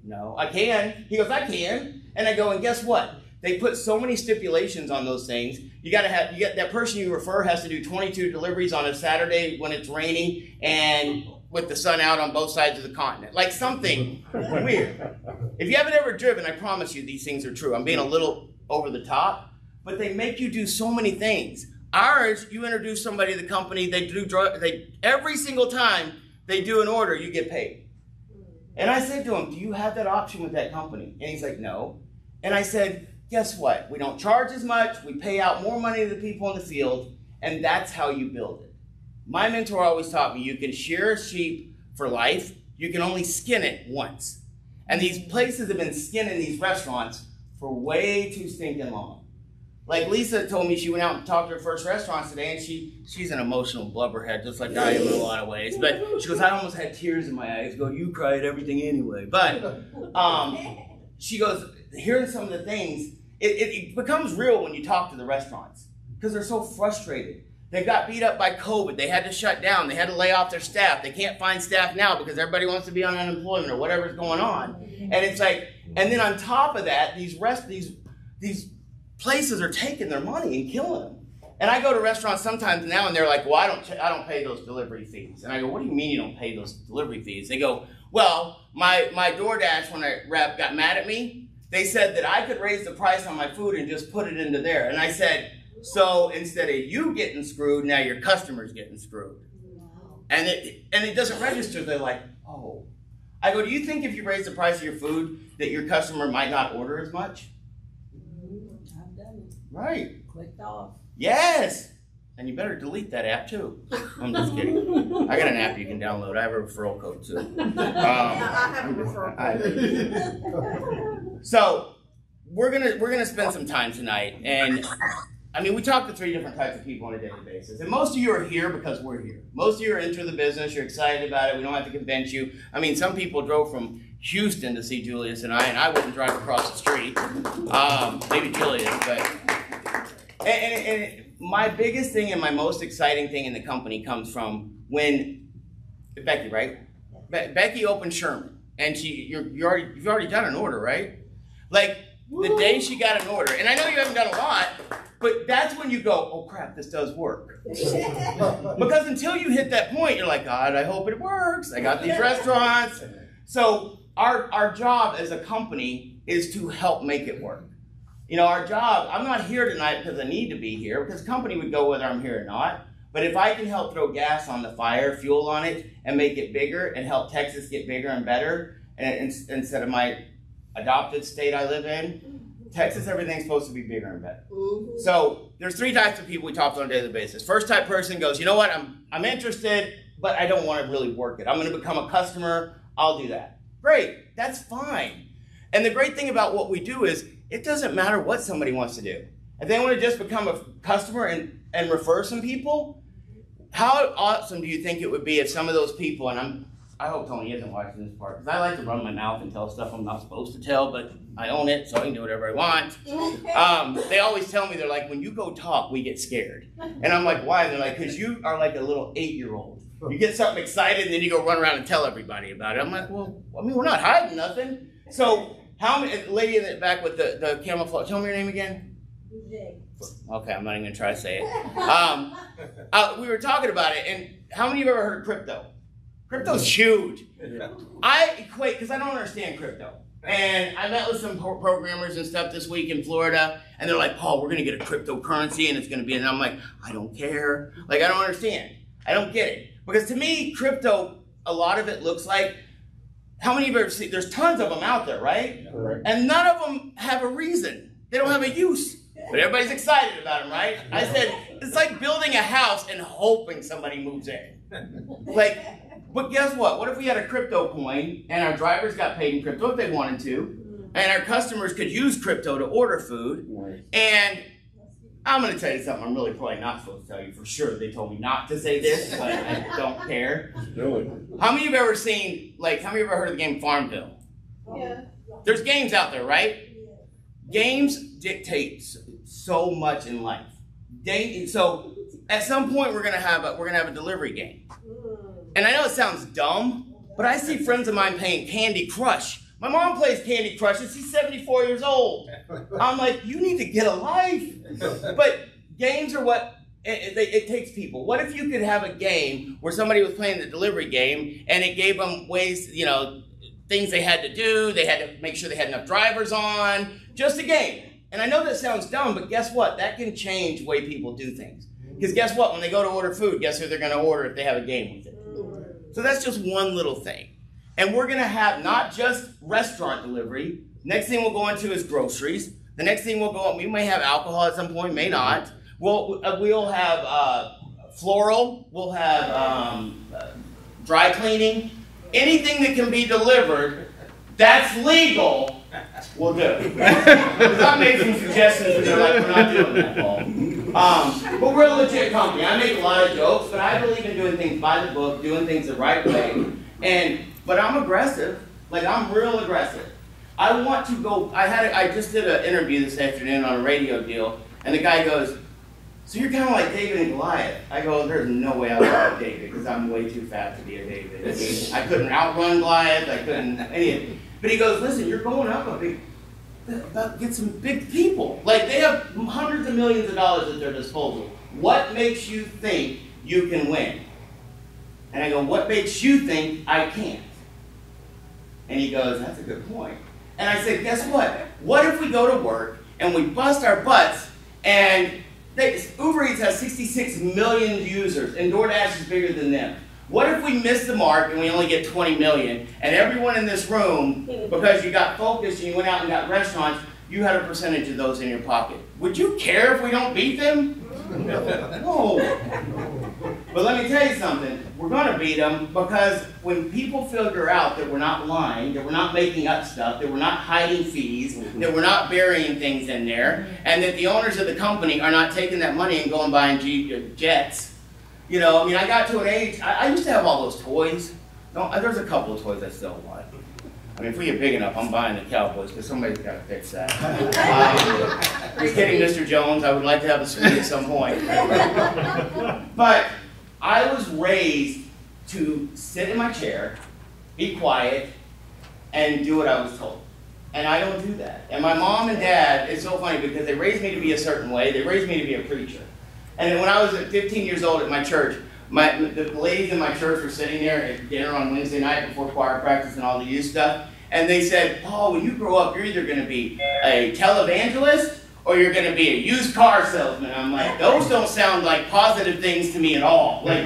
No, I can. He goes, I can. And I go, and guess what? They put so many stipulations on those things. You got that person you refer has to do 22 deliveries on a Saturday when it's raining and with the sun out on both sides of the continent. Like something weird. If you haven't ever driven, I promise you these things are true. I'm being a little over the top, but they make you do so many things. Ours, you introduce somebody to the company, every single time they do an order, you get paid. And I said to him, do you have that option with that company? And he's like, no. And I said, guess what? We don't charge as much. We pay out more money to the people in the field. And that's how you build it. My mentor always taught me, you can shear a sheep for life. You can only skin it once. And these places have been skinning these restaurants for way too stinking long. Like Lisa told me she went out and talked to her first restaurants today, and she's an emotional blubberhead, just like I am in a lot of ways. But she goes, I almost had tears in my eyes. Go, you cry at everything anyway. But she goes, hearing some of the things, it becomes real when you talk to the restaurants because they're so frustrated. They got beat up by COVID. They had to shut down. They had to lay off their staff. They can't find staff now because everybody wants to be on unemployment or whatever's going on. And it's like, and then on top of that, these places are taking their money and killing them. And I go to restaurants sometimes now and they're like, well, I don't pay those delivery fees. And I go, what do you mean you don't pay those delivery fees? They go, well, my DoorDash, when I rep got mad at me, they said that I could raise the price on my food and just put it into there. And I said, so instead of you getting screwed, now your customer's getting screwed. And it doesn't register. They're like, oh. I go, do you think if you raise the price of your food that your customer might not order as much? I've done it. Right. Clicked off. Yes. And you better delete that app too. I'm just kidding. I got an app you can download. I have a referral code too. I have a referral code. So we're gonna spend some time tonight, and I mean we talk to 3 different types of people on a daily basis. And most of you are here because we're here. Most of you are into the business. You're excited about it. We don't have to convince you. I mean, some people drove from Houston to see Julius and I wouldn't drive across the street. Maybe Julius, but and my biggest thing and my most exciting thing in the company comes from when Becky, right? Becky opened Sherman, and you've already done an order, right? Like the day she got an order, and I know you haven't done a lot, but that's when you go, oh crap, this does work. Because until you hit that point, you're like, God, I hope it works. I got these restaurants. So our job as a company is to help make it work. You know, our job, I'm not here tonight because I need to be here, because the company would go whether I'm here or not. But if I can help throw gas on the fire, fuel on it, and make it bigger and help Texas get bigger and better, and instead of my adopted state I live in, Texas, everything's supposed to be bigger and better. So there's 3 types of people we talk to on a daily basis. First type person goes, you know what, I'm interested, but I don't want to really work it. I'm going to become a customer. I'll do that. Great. That's fine. And the great thing about what we do is it doesn't matter what somebody wants to do. If they want to just become a customer and refer some people, how awesome do you think it would be if some of those people, and I hope Tony isn't watching this part, because I like to run my mouth and tell stuff I'm not supposed to tell, but I own it, so I can do whatever I want. They always tell me, they're like, when you go talk, we get scared. And I'm like, why? And they're like, because you are like a little 8-year-old. You get something excited, and then you go run around and tell everybody about it. I'm like, well, I mean, we're not hiding nothing. So, how many, lady in the back with the camouflage, tell me your name again. Okay, I'm not even gonna try to say it. We were talking about it, and how many of you have ever heard of crypto? Crypto's huge. I equate, because I don't understand crypto. And I met with some programmers and stuff this week in Florida, and they're like, Paul, we're gonna get a cryptocurrency, and it's gonna be, and I'm like, I don't care. Like, I don't understand. I don't get it. Because to me, crypto, a lot of it looks like, how many of you have ever seen, there's tons of them out there, right? Right. And none of them have a reason. They don't have a use. But everybody's excited about them, right? I said, it's like building a house and hoping somebody moves in. Like, but guess what? What if we had a crypto coin and our drivers got paid in crypto if they wanted to, and our customers could use crypto to order food? And I'm going to tell you something I'm really probably not supposed to tell you for sure. They told me not to say this, but I don't care. Really? How many of you have ever seen, like, how many of you have ever heard of the game Farmville? Yeah. There's games out there, right? Games dictate so much in life. So at some point we're gonna have a delivery game. And I know it sounds dumb, but I see friends of mine playing Candy Crush. My mom plays Candy Crush and she's 74 years old. I'm like, you need to get a life. But games are what it takes people. What if you could have a game where somebody was playing the delivery game and it gave them ways, you know, things they had to do. They had to make sure they had enough drivers on. Just a game. And I know that sounds dumb, but guess what? That can change the way people do things. Because guess what? When they go to order food, guess who they're going to order if they have a game with it? So that's just one little thing. And we're going to have not just restaurant delivery. Next thing we'll go into is groceries. The next thing we'll go on, we may have alcohol at some point, may not. We'll have floral. We'll have dry cleaning. Anything that can be delivered that's legal, we'll do. Because I made some suggestions and they're like, we're not doing that, Paul. But we're a legit company. I make a lot of jokes, but I believe in doing things by the book, doing things the right way. But I'm aggressive. Like, I'm real aggressive. I want to go, I just did an interview this afternoon on a radio deal, and the guy goes, so you're kind of like David and Goliath. I go, there's no way I was like David, because I'm way too fat to be a David. I couldn't outrun Goliath, I couldn't, anything. But he goes, listen, you're going up get some big people. Like, they have hundreds of millions of dollars at their disposal. What makes you think you can win? And I go, what makes you think I can't? And he goes, that's a good point. And I said, guess what? What if we go to work and we bust our butts and Uber Eats has 66 million users and DoorDash is bigger than them. What if we miss the mark and we only get 20 million and everyone in this room, because you got focused and you went out and got restaurants, you had a percentage of those in your pocket? Would you care if we don't beat them? No. But let me tell you something. We're going to beat them because when people figure out that we're not lying, that we're not making up stuff, that we're not hiding fees, that we're not burying things in there, and that the owners of the company are not taking that money and going buying jets. You know, I mean, I got to an age, I used to have all those toys. No, there's a couple of toys I still want. I mean, if we get big enough, I'm buying the Cowboys because somebody's got to fix that. Just kidding, Mr. Jones. I would like to have a suite at some point. But I was raised to sit in my chair, be quiet, and do what I was told. And I don't do that. And my mom and dad, it's so funny because they raised me to be a certain way. They raised me to be a preacher. And then when I was at 15 years old at my church, the ladies in my church were sitting there at dinner on Wednesday night before choir practice and all the youth stuff. And they said, Paul, when you grow up, you're either going to be a televangelist or you're going to be a used car salesman. I'm like, those don't sound like positive things to me at all. Like,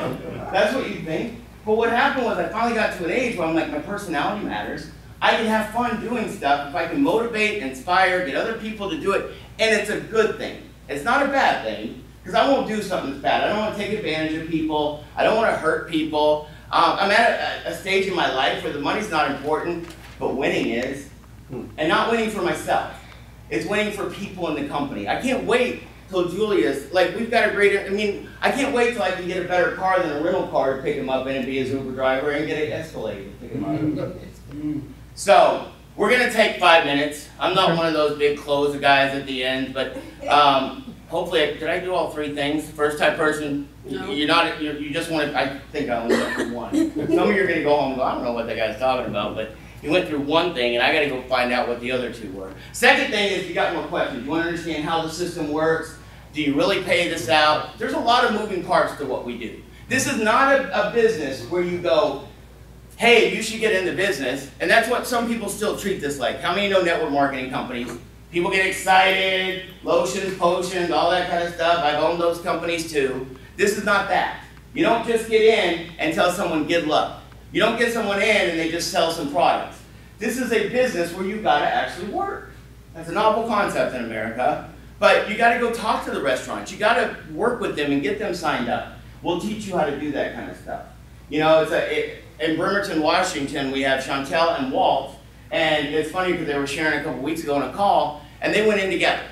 that's what you think. But what happened was I finally got to an age where I'm like, my personality matters. I can have fun doing stuff if I can motivate, inspire, get other people to do it. And it's a good thing. It's not a bad thing. Because I won't do something that's bad. I don't want to take advantage of people. I don't want to hurt people. I'm at a stage in my life where the money's not important, but winning is. And not winning for myself. It's winning for people in the company. I can't wait till Julius, like we've got a great, I can't wait till I can get a better car than a rental car to pick him up in and be his Uber driver and get an Escalade to pick him up. So, we're going to take 5 minutes. I'm not one of those big close guys at the end, but hopefully, did I do all 3 things? First time person, no. You just want to, I think I only went through 1. Some of you are going to go home and go, I don't know what that guy's talking about, but you went through 1 thing and I got to go find out what the other 2 were. Second thing is you got more questions. You want to understand how the system works? Do you really pay this out? There's a lot of moving parts to what we do. This is not a business where you go, hey, you should get into business. And that's what some people still treat this like. How many know network marketing companies? People get excited, lotions, potions, all that kind of stuff. I've owned those companies too. This is not that. You don't just get in and tell someone good luck. You don't get someone in and they just sell some products. This is a business where you've got to actually work. That's a novel concept in America. But you got to go talk to the restaurants. You got to work with them and get them signed up. We'll teach you how to do that kind of stuff. You know, in Bremerton, Washington, we have Chantel and Walt. And it's funny because they were sharing a couple weeks ago on a call, and they went in together.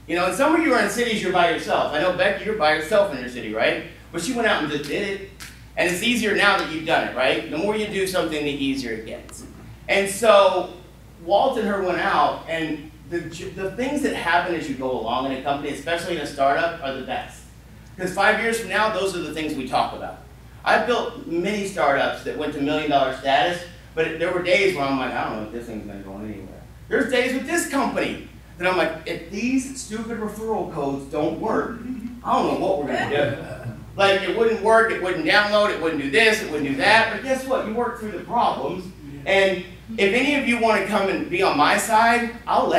You know, and some of you are in cities you're by yourself. I know, Becky, you're by yourself in your city, right? But she went out and just did it. And it's easier now that you've done it, right? The more you do something, the easier it gets. And so Walt and her went out, and the things that happen as you go along in a company, especially in a startup, are the best. Because 5 years from now, those are the things we talk about. I've built many startups that went to $1 million status, but there were days where I'm like, I don't know if this thing's going to go anywhere. There's days with this company that I'm like, if these stupid referral codes don't work, I don't know what we're going to do. Like, it wouldn't work, it wouldn't download, it wouldn't do this, it wouldn't do that, but guess what? You work through the problems, and if any of you want to come and be on my side, I'll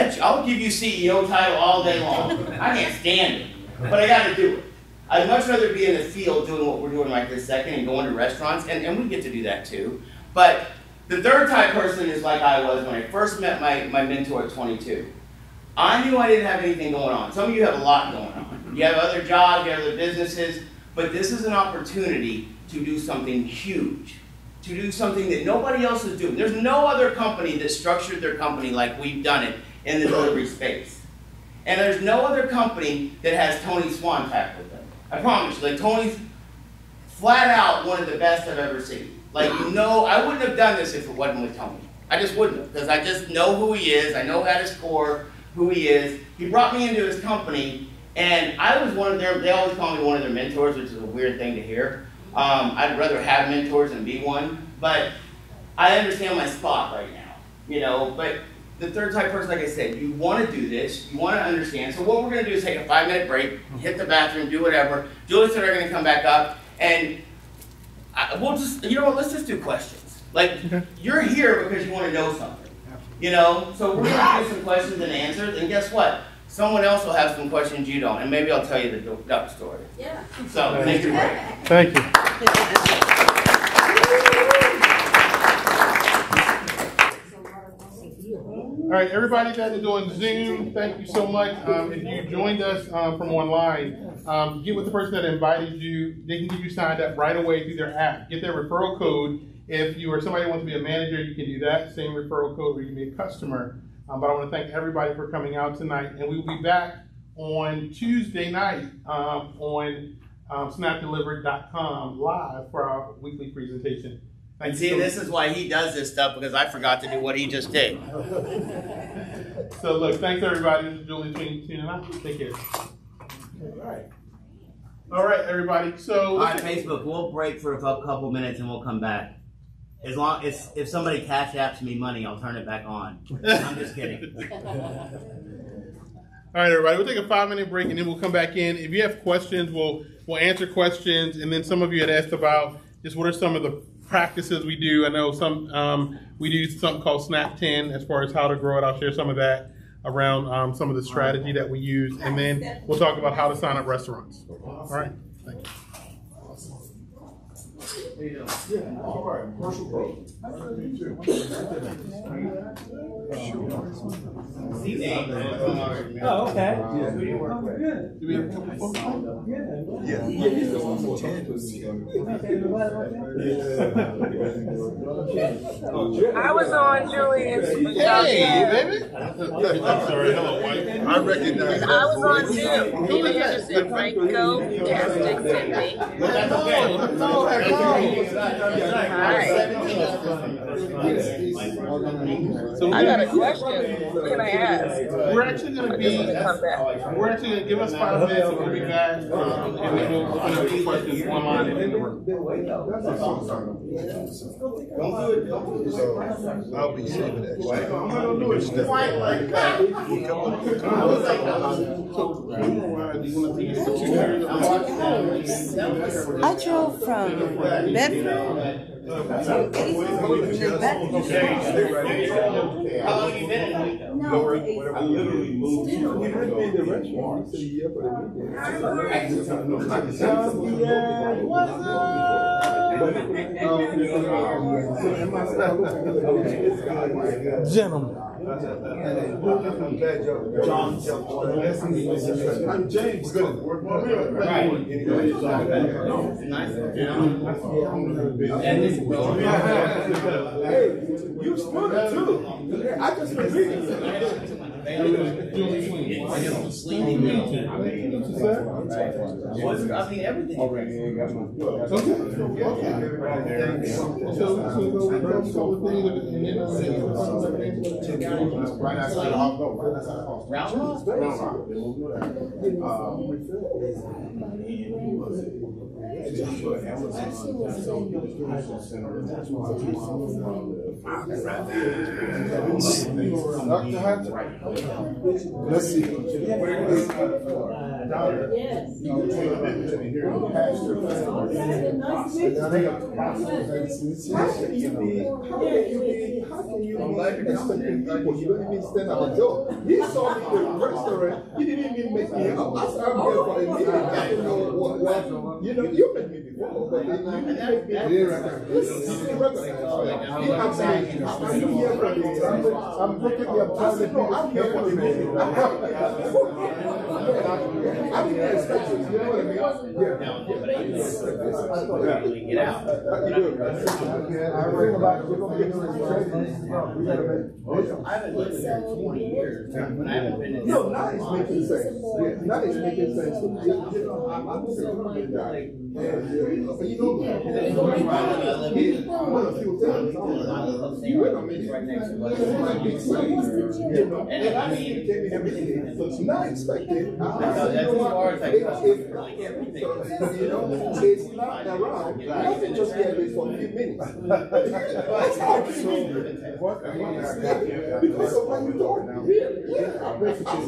give you CEO title all day long. I can't stand it, but I got to do it. I'd much rather be in the field doing what we're doing right this second and going to restaurants, and we get to do that too. But the third type person is like I was when I first met my mentor at 22. I knew I didn't have anything going on. Some of you have a lot going on. You have other jobs, you have other businesses, but this is an opportunity to do something huge, to do something that nobody else is doing. There's no other company that structured their company like we've done it in the delivery space. And there's no other company that has Tony Swan tagged with them. I promise you, like Tony's flat out one of the best I've ever seen. Like, you know, I wouldn't have done this if it wasn't with Tony. I just wouldn't have, because I just know who he is. I know at his core who he is. He brought me into his company, and I was one of their, they always call me one of their mentors, which is a weird thing to hear. I'd rather have mentors than be one, but I understand my spot right now, you know, but the third type person, like I said, you want to do this, you want to understand. So what we're going to do is take a 5-minute break, hit the bathroom, do whatever. Julius and I are going to come back up, and we'll just, you know what, let's just do questions. Like, you're here because you want to know something, you know? So we're going to do some questions and answers, and guess what? Someone else will have some questions you don't, and maybe I'll tell you the duck story. Yeah. So, thank you. Thank you. All right, everybody that is on Zoom, thank you so much. If you joined us from online, get with the person that invited you. They can get you signed up right away through their app. Get their referral code. If you or somebody wants to be a manager, you can do that. Same referral code where you can be a customer. But I want to thank everybody for coming out tonight. And we will be back on Tuesday night on snapdelivered.com live for our weekly presentation. And see, this is why he does this stuff, because I forgot to do what he just did. So look, thanks everybody. This is Julius Wiens tuning out. Take care. All right, everybody. So all right, Facebook, we'll break for a couple minutes and we'll come back. As long as if somebody cash apps me money, I'll turn it back on. I'm just kidding. All right, everybody. We'll take a 5-minute break and then we'll come back in. If you have questions, we'll answer questions. And then some of you had asked about just what are some of the practices we do. I know some we do something called Snap 10 as far as how to grow it. I'll share some of that around some of the strategy that we use, and then we'll talk about how to sign up restaurants. All right, thank you. Yeah, all right. Commercial growth. Oh, okay. Yeah. Do we have a couple folks? Yeah. He's the one for 10. I was on Julius. Hey, baby. I'm sorry. Hello, white. I recognize that. I was on too. David Henderson, Franco, Fantastic, Sydney. Hi. So I got a question. What can I ask? we're actually going to give us 5 minutes and we'll be back, and then we'll open up the questions online and in the room. I'll be saving that. I drove from Bedford to back. How long have you been in Waco? I literally moved to Gentlemen. I'm James. Good. Hey, you spun it too. I just been reading. Julius Wiens. I mean, everything. So Let's see. How can you be expecting people? You don't even stand at the door. He saw me in the restaurant. He didn't even make me up. I said, I'm here for a meeting. I don't know what. You know, you met me before, but then you didn't make me up. He didn't recognize me. He asked me, are you here for the I'm looking at me, I'm trying to be, I'm here for the meeting. I didn't expect you. You know what I mean? Yeah. Get out. I haven't lived there in 20 years. I haven't been in. No, now it's making sense. Yeah, now it's making sense. You know, I'm saying, but you know, one of few things. You went on me right next to us. And I mean, everything. Not expected. That's as far as I go. You know, it's not around. Nothing just get it for a few minutes. Because of what you told me. Yeah, I'm basically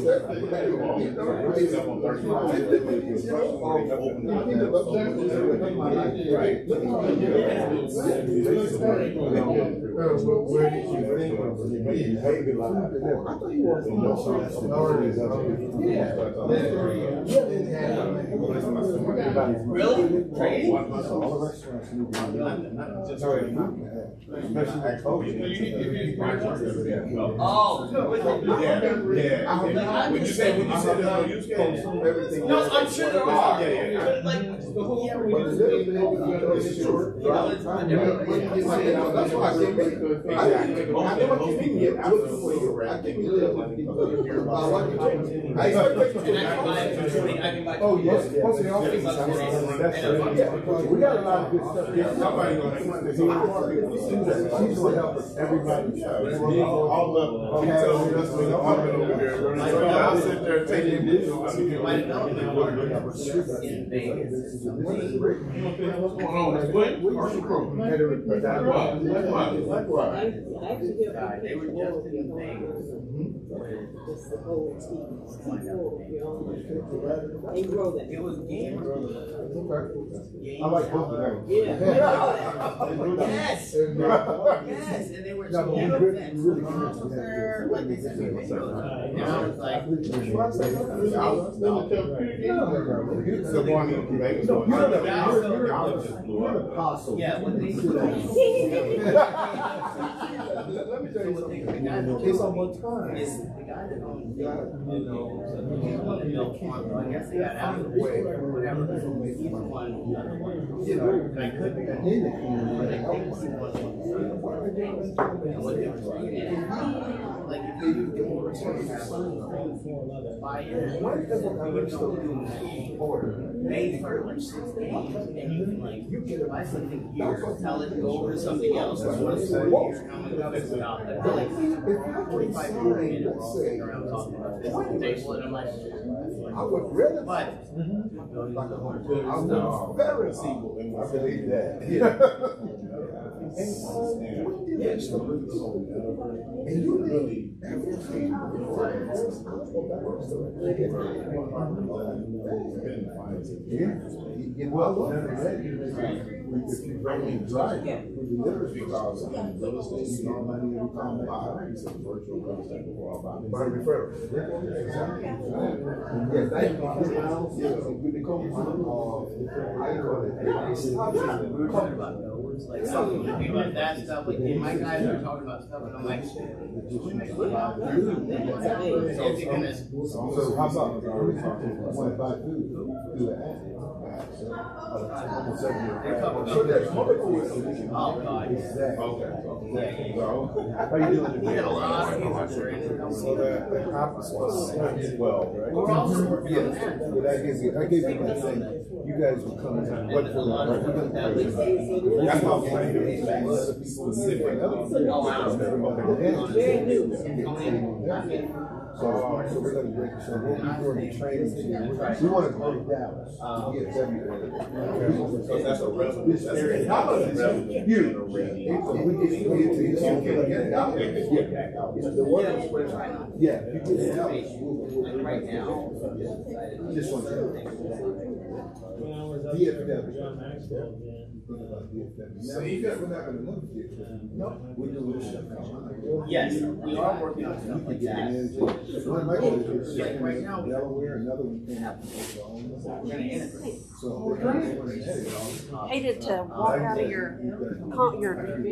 Really? Trading? Oh, when you said everything. no, I'm sure there are. Like, that's why I came in. I never came in yet. I looked for you. I came in there. I expected you to. Oh, yes. What's the office? We got a lot of good stuff. Somebody going to she's going to help us. Everybody. All the I'll sit there taking what's going on? What? Partial program. Likewise. They were just in the thing. It was game. I like both of them. Yes. Yes. And they were so like they said, and I was like, you're an apostle. yeah, what they Let me tell you something. It's on one time. is the guy that owns he's one that built one, so I guess they got out of the way or whatever. He's the one, you know, and I couldn't get in it. But I think he was and what they were saying, like if you do buy it, they start like 6 days, and you can like buy something here, tell it to go over to something else, or what is it here, how much of it's about that. For like 45 minutes, we're all sitting around talking about this at the table, and I'm like, I would rather, but I would very single. I believe that. And you really everything. Well, if you bring me drive, literally because real estate, you know, money every time I buy it's a virtual real estate before I buy. By referral. Yes, that is good to come from. I call it. we were talking about those, like something about that stuff. Like my guys are talking about stuff, and I'm like, So how about want to buy food? Do that. So that's multiple is exactly. How you doing today? So the conference was 12, right? Yeah. But I gave you my thing. You guys will come in. What for? That's how I'm trying to get other people specific. So we're going to break it. So we'll be doing the training. We want to break down to get February. So that's a resolution. You. The word expression. Yeah. Right now. This one. DFW. So you got we're not going to look at it. No. We're doing this stuff. Yes, we are working on stuff like that. Right now, Delaware, another one. Hated to walk out of your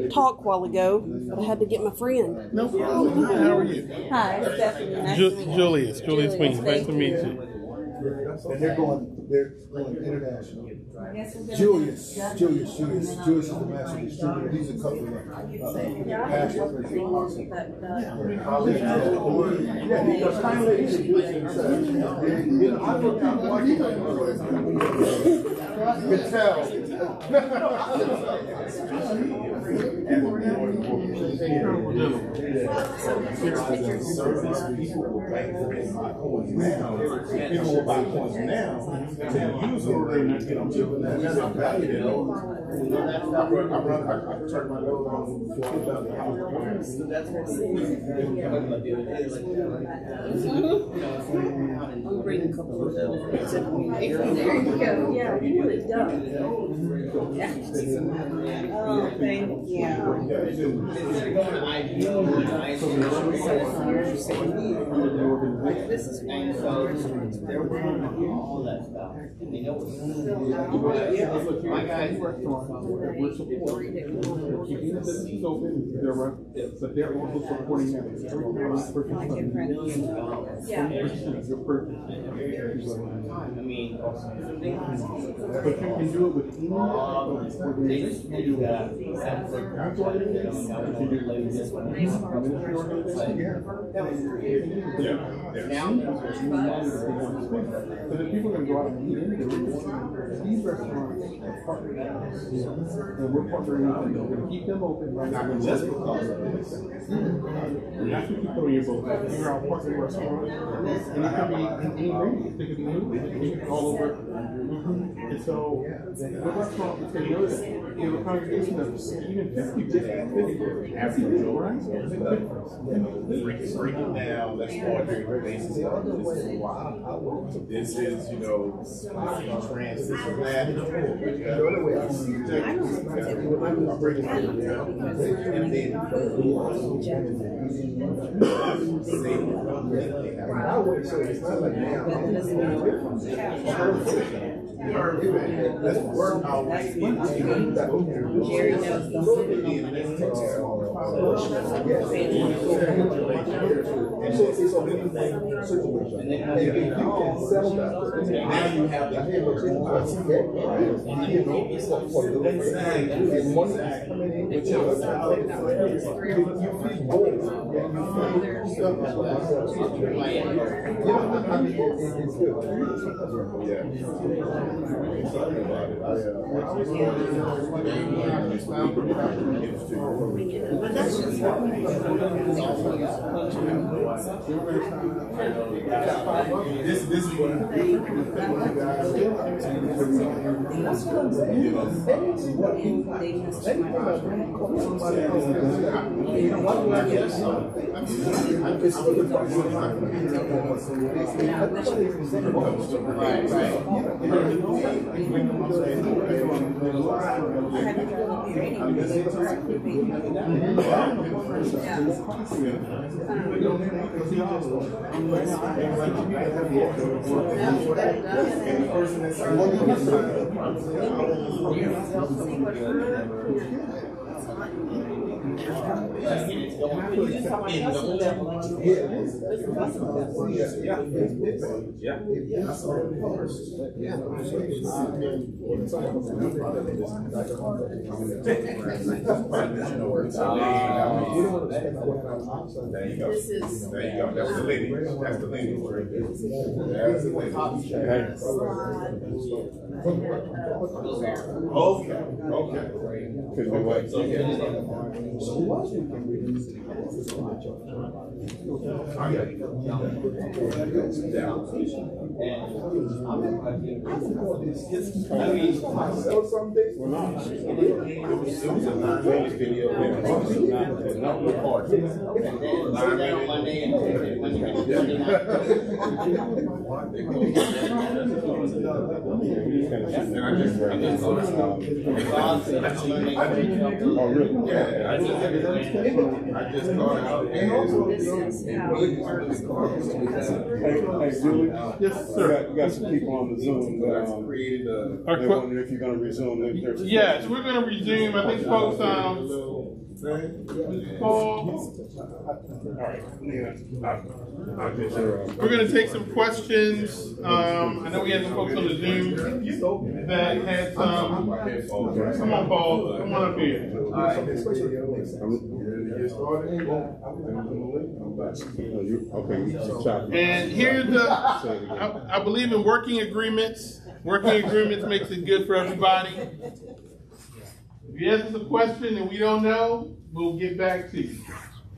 talk a while ago, but I had to get my friend. No problem. How are you? Hi, Stephanie. Nice to meet you. Julius Wiens. Nice to meet you. And they're going international. Julius is the master distributor. He's a couple of pastors. Yeah, because kindly introduce himself. You can tell. People will buy coins now to use them. That's not valuable. I turned my load on before I left the house. I'm bringing a couple of those. There you go. Yeah, he really does. Oh, thank you. This is and so they're working on all that stuff. And they know what's my guys We're keeping the business open, but they're also supporting them. I mean, but you can do it with so the people are going to go out and eat into these restaurants are partnering with us. And we're partnering with them. We're going to keep them open. We're not going to just because of this. And that's what you throw in your boat. You're our partner restaurant. And it could be any ingredient. It could be new. It could be all over. And so the restaurant is going to go to a congregation of even 50 different people, right? Break it down. Let's order basis. This is, trans. This is that. Let's work our way into Jerry knows the now you have the This is what There you go. There you go. That's the lineage. That's the lineage right there. That's the lineage. Okay. Okay. Could be what? Oh, really? Yeah, I just thought out. This is how it works. Hey, Julie. Yes, sir. You got some people on the Zoom, but they're wondering if you're going to resume. Yes, we're going to resume. I think folks, we're going to take some questions. I know we had some folks on the Zoom that had some. Come on, Paul. Come on up here. And here's the, I believe in working agreements. Working agreements makes it good for everybody. If you ask us a question and we don't know, we'll get back to you.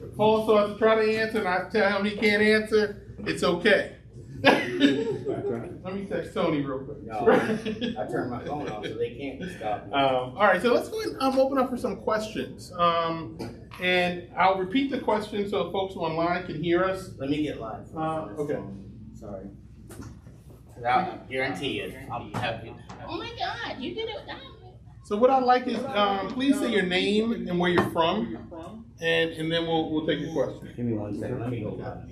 If Paul starts to try to answer and I tell him he can't answer, it's okay. Let me text Tony real quick. No, I turned my phone off so they can't stop me. All right, so let's go ahead and open up for some questions. And I'll repeat the question so folks online can hear us. Let me get live. Okay. Sorry. I guarantee you, I'll be happy. Oh my God, you did it without me. So what I'd like is, please say your name and where you're from, and then we'll take your question. Give me 1 second. Let me go live.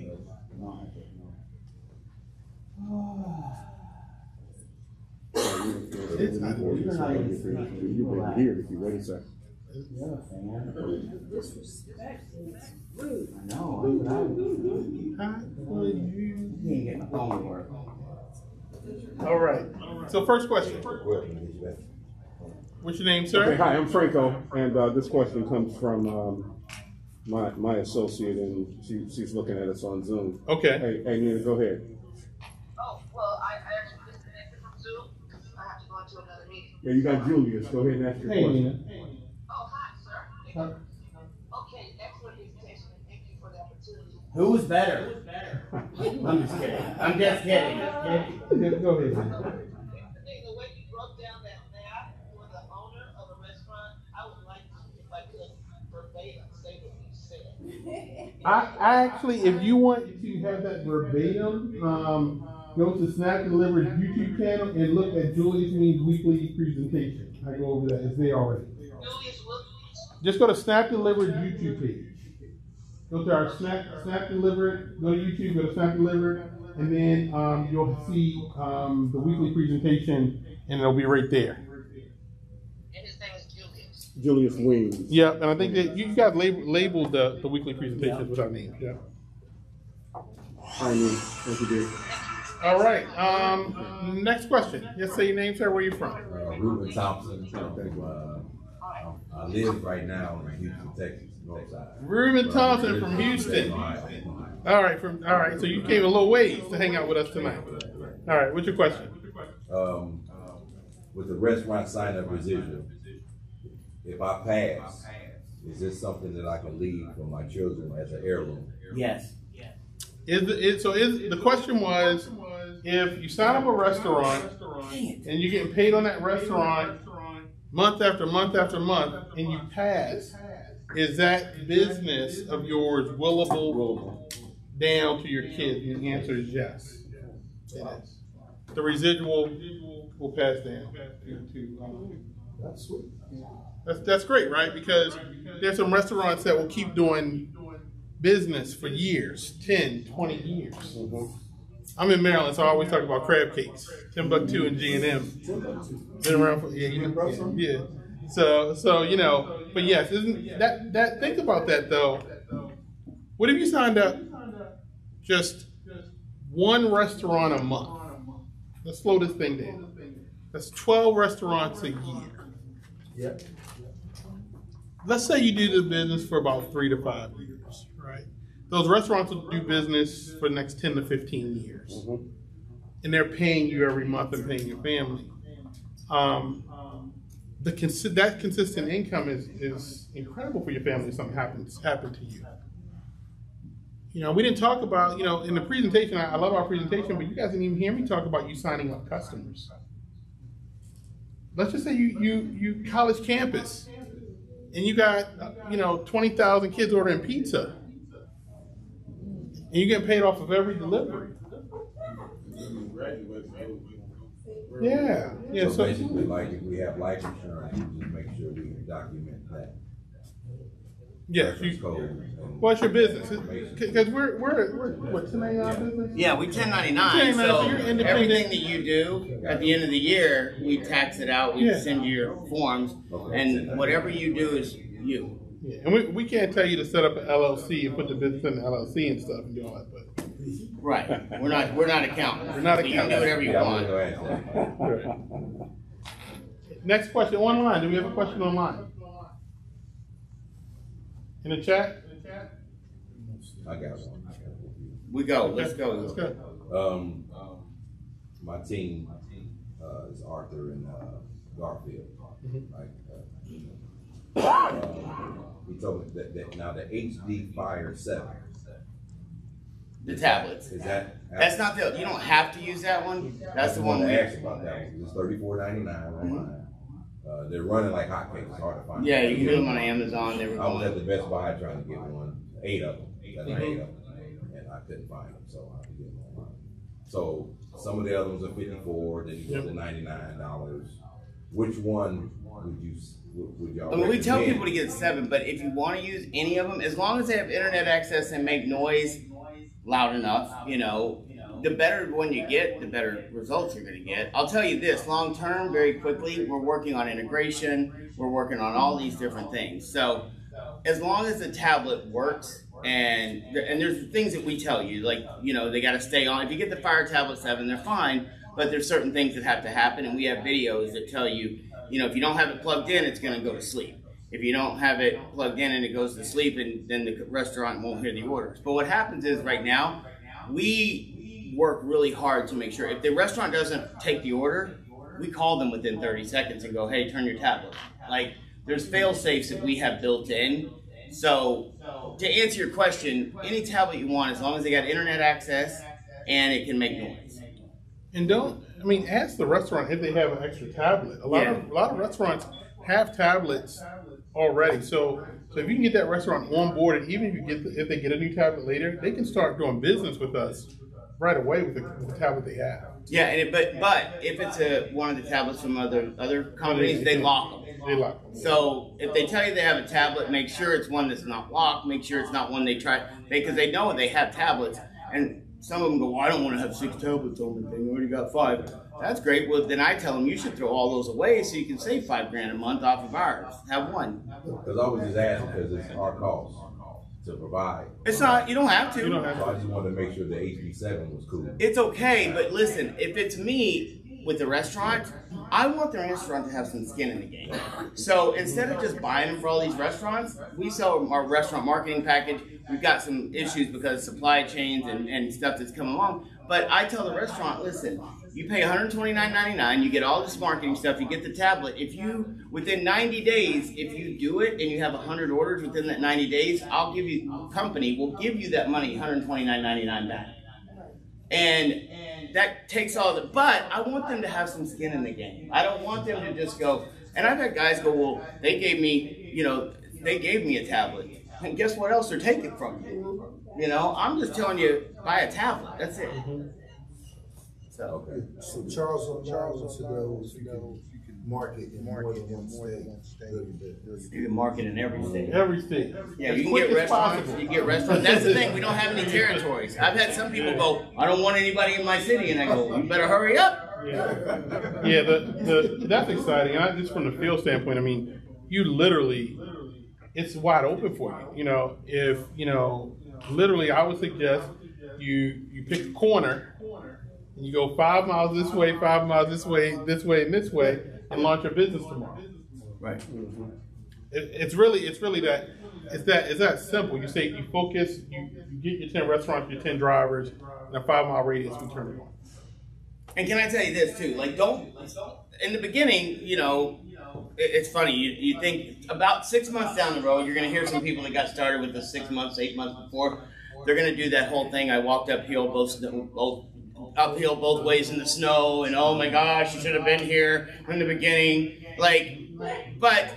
You've been here if you wait a second. Disrespect is rude. I know. All right. So first question. What's your name, sir? Okay, hi, I'm Franco, and this question comes from my associate, and she's looking at us on Zoom. Okay. Hey, Nina, go ahead. Oh, well, I actually disconnected from Zoom. I have to go into another meeting. Yeah, you got Julius. Go ahead and ask your question. Oh, hi, sir. Okay, excellent presentation, and thank you for the opportunity. Who's better? I'm just kidding. I'm just kidding. Go ahead. The way you broke down that math for the owner of a restaurant, I would like to, if I could, verbatim say what you said. I actually, if you want to have that verbatim, go to Snap Delivered's YouTube channel and look at Julius Wiens' weekly presentation. I go over that. It's there already. Julius Wiens? Just go to Snap Delivered YouTube page. Go to our Snap Delivered, go to YouTube, go to Snap Delivered, and then you'll see the weekly presentation, and it'll be right there. And his name is Julius. Julius Wiens. Yeah, and I think that you guys labeled the weekly presentations with our names. Yeah. Hi, Nina. Thank you, dear. All right. Next question. Yes, say your name, sir. Where you from? Reuben Thompson. I live right now in Houston, Texas, north side. Reuben Thompson from Houston. All right. So you came a little ways to hang out with us tonight. All right. What's your question? With the restaurant sign-up residual, if I pass, is this something that I can leave for my children as an heirloom? Yes. The question was, if you sign up a restaurant and you're getting paid on that restaurant month after month after month, and you pass, is that business of yours willable down to your kids? And the answer is yes. It is. The residual will pass down to That's sweet. that's great, right? Because there's some restaurants that will keep doing business for years, 10, 20 years. Mm-hmm. I'm in Maryland, so I always talk about crab cakes. Timbuktu and G&M. Been around for, yeah. So you know, but yes, isn't that think about that though. What if you signed up just one restaurant a month? Let's slow this thing down. That's 12 restaurants a year. Yep. Let's say you do the business for about 3 to 5 years, right? Those restaurants will do business for the next 10 to 15 years. Mm-hmm. And they're paying you every month and paying your family. That consistent income is incredible for your family if something happened to you. You know, we didn't talk about, you know, in the presentation, I love our presentation, but you guys didn't even hear me talk about you signing up customers. Let's just say you college campus and you got, 20,000 kids ordering pizza and you get paid off of every delivery. Yeah. So basically, like if we have life insurance, we just make sure we document that. Yes. What's your business? Because we're what, 1099 business? Yeah, we 1099. So everything that you do at the end of the year, we tax it out. We send you your forms, and whatever you do is you. Yeah, and we can't tell you to set up an LLC and put the business in the LLC and stuff and do all that, but right, we're not accountants. We're not accountants. You can do whatever you want. Next question online. Do we have a question online? In the chat? I got one. We go. Let's go. Let's go. My team is Arthur and Garfield. Right? He told me that now the HD Fire 7. The tablets. Is that? That's not the. You don't have to use that one. That's the one I we asked about that one. It's $34.99 online. They're running like hotcakes. It's hard to find. Yeah, you can do them on Amazon. They were I was at the Best Buy trying to get one. 8 of them. That's 8 of them. And I couldn't find them, so I had to get them online. So some of the other ones are $54. Then you go to $99. Which one would y'all? I mean, we tell people to get 7, but if you want to use any of them, as long as they have internet access and make noise loud enough, the better one you get, the better results you're going to get. I'll tell you this, long term, very quickly, we're working on integration. We're working on all these different things. So as long as the tablet works, and there's things that we tell you, like, they got to stay on. If you get the Fire Tablet 7, they're fine, but there's certain things that have to happen, and we have videos that tell you, if you don't have it plugged in, it's going to go to sleep. If you don't have it plugged in and it goes to sleep, and then the restaurant won't hear the orders. But what happens is right now, we work really hard to make sure if the restaurant doesn't take the order, we call them within 30 seconds and go, hey, turn your tablet. Like, there's fail safes that we have built in. So to answer your question, any tablet you want, as long as they got internet access and it can make noise. And ask the restaurant if they have an extra tablet. A lot of restaurants have tablets already. So if you can get that restaurant on board, and even if they get a new tablet later, they can start doing business with us right away with the tablet they have. Yeah, but if it's one of the tablets from other companies, they lock them. They lock them. So if they tell you they have a tablet, make sure it's one that's not locked. Make sure it's not one they try, because they know they have tablets. And some of them go, well, I don't want to have 6 tablets on the thing. I already got 5. That's great. Well, then I tell them you should throw all those away so you can save $5,000 a month off of ours. Have one. Because I was just asking because it's our cost to provide. It's not. You don't have to. So I just wanted to make sure the HD7 was cool. It's okay, but listen, if it's me with the restaurant, I want the restaurant to have some skin in the game. So instead of just buying them for all these restaurants, we sell our restaurant marketing package. We've got some issues because of supply chains and stuff that's come along. But I tell the restaurant, listen, you pay $129.99, you get all this marketing stuff, you get the tablet. If you, within 90 days, if you do it and you have 100 orders within that 90 days, I'll give you, the company will give you that money, $129.99 back. And that takes all the, but I want them to have some skin in the game. I don't want them to just go, and I've had guys go, well, they gave me a tablet. And guess what else they're taking from you? I'm just telling you, buy a tablet. That's it. So Charles wants to know if you can market in more than one state. You can market in every state. Every state. Yeah, you can get restaurants. You get restaurants. That's the thing. We don't have any territories. I've had some people go, I don't want anybody in my city, and I go, you better hurry up. Yeah, that's exciting. And just from the field standpoint, I mean, you literally, it's wide open for you. You know, if literally, I would suggest you pick a corner, and you go 5 miles this way, 5 miles this way, and this way, and launch your business tomorrow. Right. It's really that. It's that simple. You say you focus, you get your 10 restaurants, your 10 drivers, in a 5 mile radius, we turn it on. And can I tell you this too? Like, don't in the beginning, it's funny. You think about 6 months down the road, you're going to hear some people that got started with the 6 months, 8 months before. They're going to do that whole thing. I walked uphill both ways in the snow, and oh my gosh, you should have been here in the beginning. But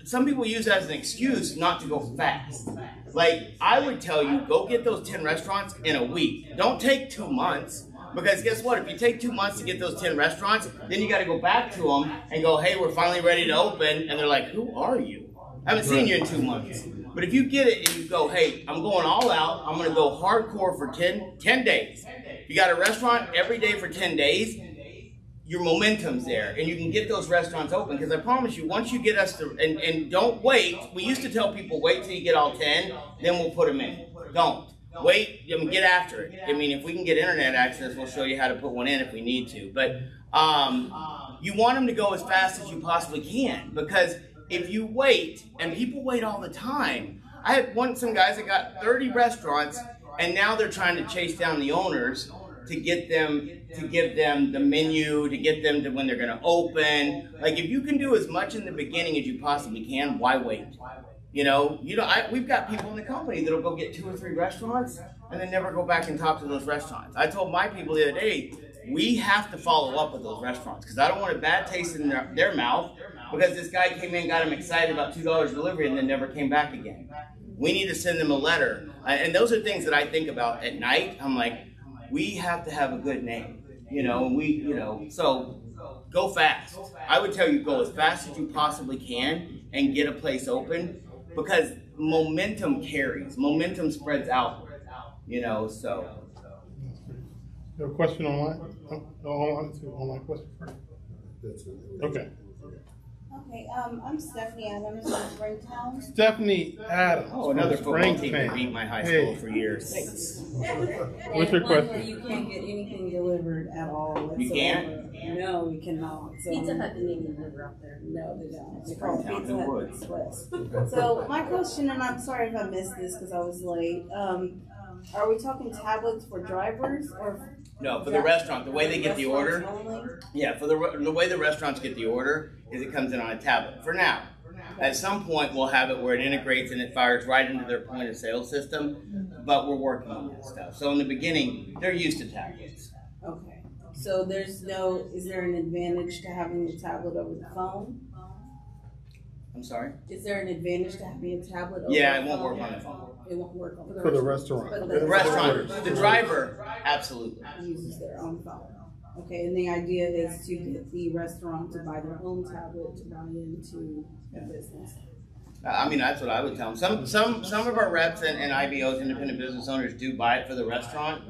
some people use that as an excuse not to go fast. Like, I would tell you, go get those 10 restaurants in a week. Don't take 2 months. Because guess what? If you take 2 months to get those 10 restaurants, then you got to go back to them and go, hey, we're finally ready to open. And they're like, who are you? I haven't seen you in 2 months. But if you get it and you go, hey, I'm going all out. I'm going to go hardcore for 10 days. You got a restaurant every day for 10 days. Your momentum's there, and you can get those restaurants open. Because I promise you, once you get us to, and don't wait. We used to tell people, wait till you get all 10, then we'll put them in. Don't. Wait, get after it. I mean, if we can get internet access, we'll show you how to put one in if we need to. But you want them to go as fast as you possibly can, because if you wait, and people wait all the time. I had some guys that got 30 restaurants, and now they're trying to chase down the owners to get them, to give them the menu, to get them to when they're going to open. Like, if you can do as much in the beginning as you possibly can, why wait? We've got people in the company that'll go get 2 or 3 restaurants and then never go back and talk to those restaurants. I told my people the other day, we have to follow up with those restaurants because I don't want a bad taste in their mouth because this guy came in, got them excited about $2 delivery and then never came back again. We need to send them a letter. And those are things that I think about at night. I'm like, we have to have a good name, so go fast. I would tell you, go as fast as you possibly can and get a place open. Because momentum carries, momentum spreads out, so. You have a question online? Online question first. Okay. Okay, I'm Stephanie Adams from Springtown. Stephanie Adams. Oh, another football team that beat my high school for years. What's your question? You can't get anything delivered at all. Whatsoever. You can't? No, we cannot. So, Pizza Hut didn't even deliver out there. No, they don't. They call it Springtown, Pizza who Hut would? Express. So my question, and I'm sorry if I missed this because I was late. Are we talking tablets for drivers or? No, for the restaurant, the way they get the order. Only? Yeah, for the way the restaurants get the order is it comes in on a tablet. For now, at some point we'll have it where it integrates and it fires right into their point of sale system. But we're working on that stuff. So in the beginning, they're used to tablets. Okay. So is there an advantage to having the tablet over the phone? I'm sorry? Is there an advantage to having a tablet over Yeah, the it won't phone? work on the phone. It won't work on For the restaurant. The restaurant, the driver, absolutely. Uses their own phone. Okay, and the idea is to get the restaurant to buy their own tablet to buy into the business. I mean, that's what I would tell them. Some of our reps and IBOs, independent business owners, do buy it for the restaurant,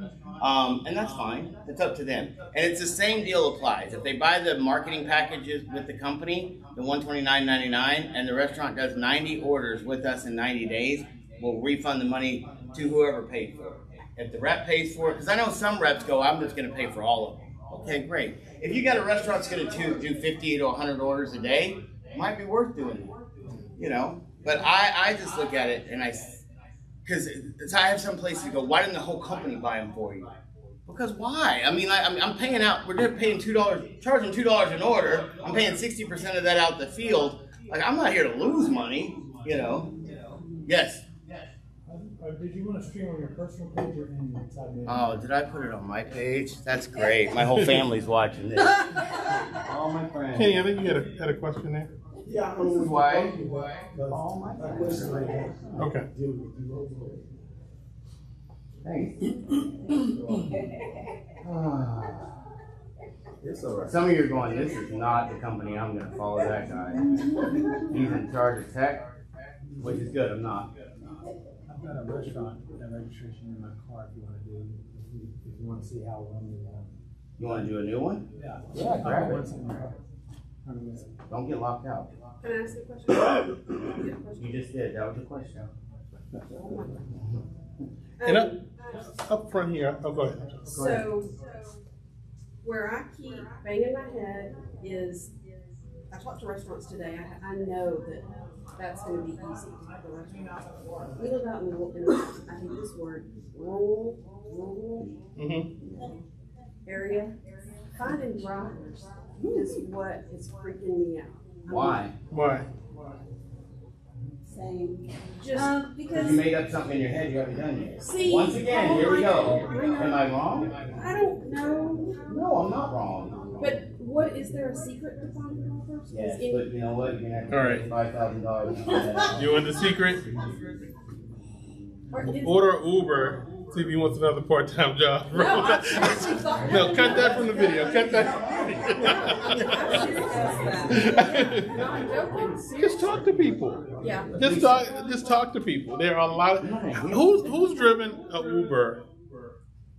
and that's fine. It's up to them. And it's the same deal applies. If they buy the marketing packages with the company, the $129.99, and the restaurant does 90 orders with us in 90 days, we'll refund the money to whoever paid for it. If the rep pays for it, because I know some reps go, I'm just going to pay for all of them. Okay, great. If you got a restaurant that's going to do 50 to 100 orders a day, it might be worth doing that. But I just look at it and because I have some places to go, why didn't the whole company buy them for you? Because why? I mean, I'm paying out, we're paying $2, charging $2 an order. I'm paying 60% of that out the field. Like, I'm not here to lose money, Yes. Did you want to stream on your personal page or in your side? Oh, did I put it on my page? That's great. My whole family's watching this. All my friends. Kenny, I think you had a question there. Yeah. Why? Okay. Thanks. Some of you are going, this is not the company I'm going to follow that guy. He's in charge of tech, which is good. I'm not. I've got a restaurant registration in my car if you want to do. If you want to see how long You want to do a new one? Yeah, grab it. Don't get locked out. Can I ask you a question? You just did. That was the question. And up front here, oh, go ahead. So, where I keep banging my head is, I talked to restaurants today. I know that that's going to be easy for the restaurants. We live out in the, I hate this word, rural area. Finding drivers is what is freaking me out. Why? Why? Same. Just because you made up something in your head you haven't done yet. See, once again, here we go. Am I wrong? I don't know. No, I'm not wrong. But what is there a secret to finding drivers? Yes, but you know what? You're gonna All have to right. pay $5,000. You want the secret? Order Uber. See if he wants another part-time job. No, I seriously thought No, cut that from the video. Cut that. No, I'm joking. Just talk to people. Yeah. Just talk to people. There are a lot of who's driven an Uber,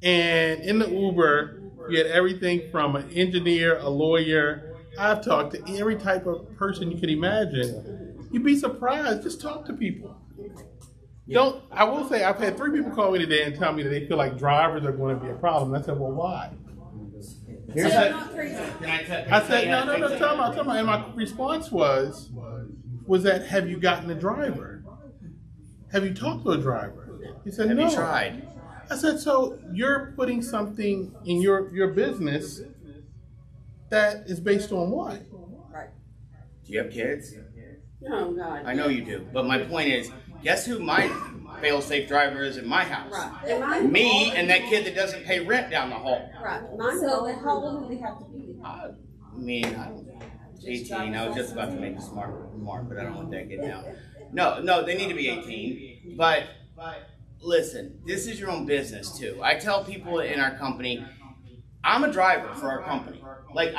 and in the Uber you had everything from an engineer, a lawyer. I've talked to every type of person you could imagine. You'd be surprised. Just talk to people. Don't. I will say I've had 3 people call me today and tell me that they feel like drivers are going to be a problem. I said, well, why? Here's So a- not crazy. I said, no, tell me. And my response was that, have you gotten a driver? Have you talked to a driver? He said, Have no. you tried? I said, so you're putting something in your business that is based on what? Right. Do you have kids? Oh, God. I know you do. But my point is, guess who my fail-safe driver is in my house? Right. And mine, Me and that kid that doesn't pay rent down the hall. right. Mine, So then how old do they have to be? I mean, I don't know. 18. I was just about to make a smart remark, but I don't want that to get down. No, they need to be 18. But listen, this is your own business too. I tell people in our company, I'm a driver for our company. Like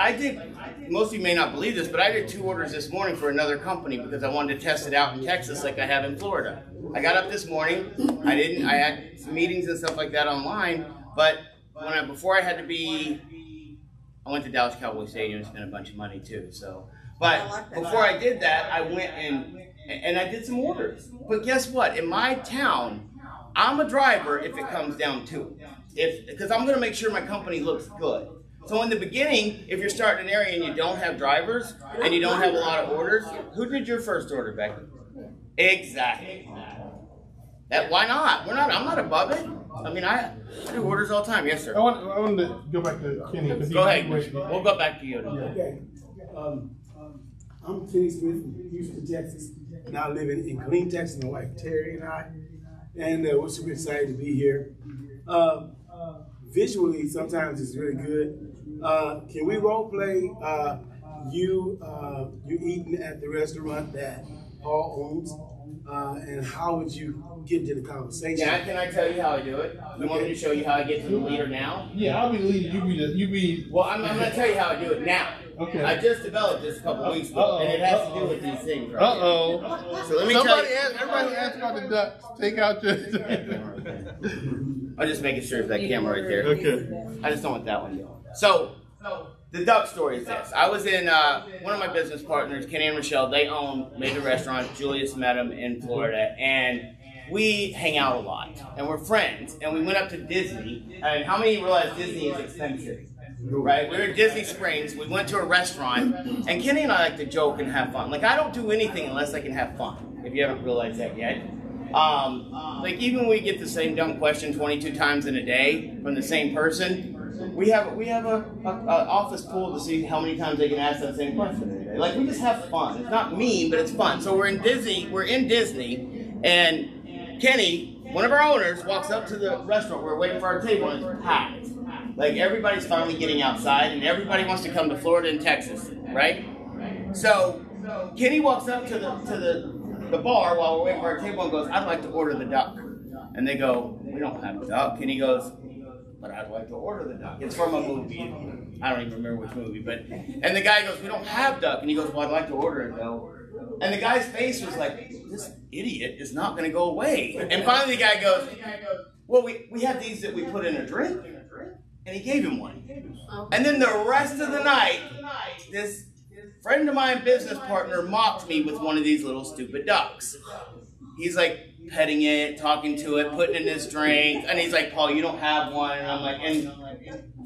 most of you may not believe this, but I did 2 orders this morning for another company because I wanted to test it out in Texas like I have in Florida. I got up this morning, I had some meetings and stuff like that online, but before I had to be, I went to Dallas Cowboy Stadium and spent a bunch of money too, so. But before I did that, I went and I did some orders. But guess what? In my town, I'm a driver if it comes down to it. Because I'm going to make sure my company looks good. So in the beginning, if you're starting an area and you don't have drivers and you don't have a lot of orders, who did your first order, Becky? Exactly. Why not? I'm not above it. I mean, I do orders all the time. Yes, sir. I wanted to go back to Kenny. Go ahead. We'll go back to you. Okay. I'm Kenny Smith from Houston, Texas. And I live in Killeen, Texas, my wife Terry and I. And we're super excited to be here. Visually, sometimes it's really good. Can we role play you eating at the restaurant that Paul owns? And how would you get into the conversation? Yeah, can I tell you how I do it? You want me to show you how I get to the leader now? Yeah, I'll be the leader. You be. Well, I'm going to tell you how I do it now. Okay. I just developed this a couple of weeks ago, and it has to do with these things right here. So let me tell you. Everybody asked about the ducks. Take out your. I'll just make sure it's that camera right there. Okay. I just don't want that one. So the duck story is this. I was in, one of my business partners, Kenny and Michelle, they own major restaurants. Julius met them in Florida, and we hang out a lot, and we're friends, and we went up to Disney, and how many of you realize Disney is expensive? Right? We were at Disney Springs, we went to a restaurant, and Kenny and I like to joke and have fun. Like, I don't do anything unless I can have fun, if you haven't realized that yet. Like, even when we get the same dumb question 22 times in a day from the same person, we have a office pool to see how many times they can ask that same question in a day. Like, we just have fun. It's not mean, but it's fun. So we're in Disney, and Kenny, one of our owners, walks up to the restaurant. We're waiting for our table, and it's packed. Like, everybody's finally getting outside, and everybody wants to come to Florida and Texas, right? So Kenny walks up to the bar while we're waiting for our table and goes, "I'd like to order the duck." And they go, "We don't have a duck." And he goes, "But I'd like to order the duck." It's from a movie. I don't even remember which movie, and the guy goes, "We don't have duck." And he goes, "Well, I'd like to order it though." And the guy's face was like, "This idiot is not going to go away." And finally the guy goes, "Well, we have these that we put in a drink." And he gave him one. And then the rest of the night, this friend of mine, business partner, mocked me with one of these little stupid ducks. He's like petting it, talking to it, putting in his drink, and he's like, Paul, you don't have one. And I'm like, and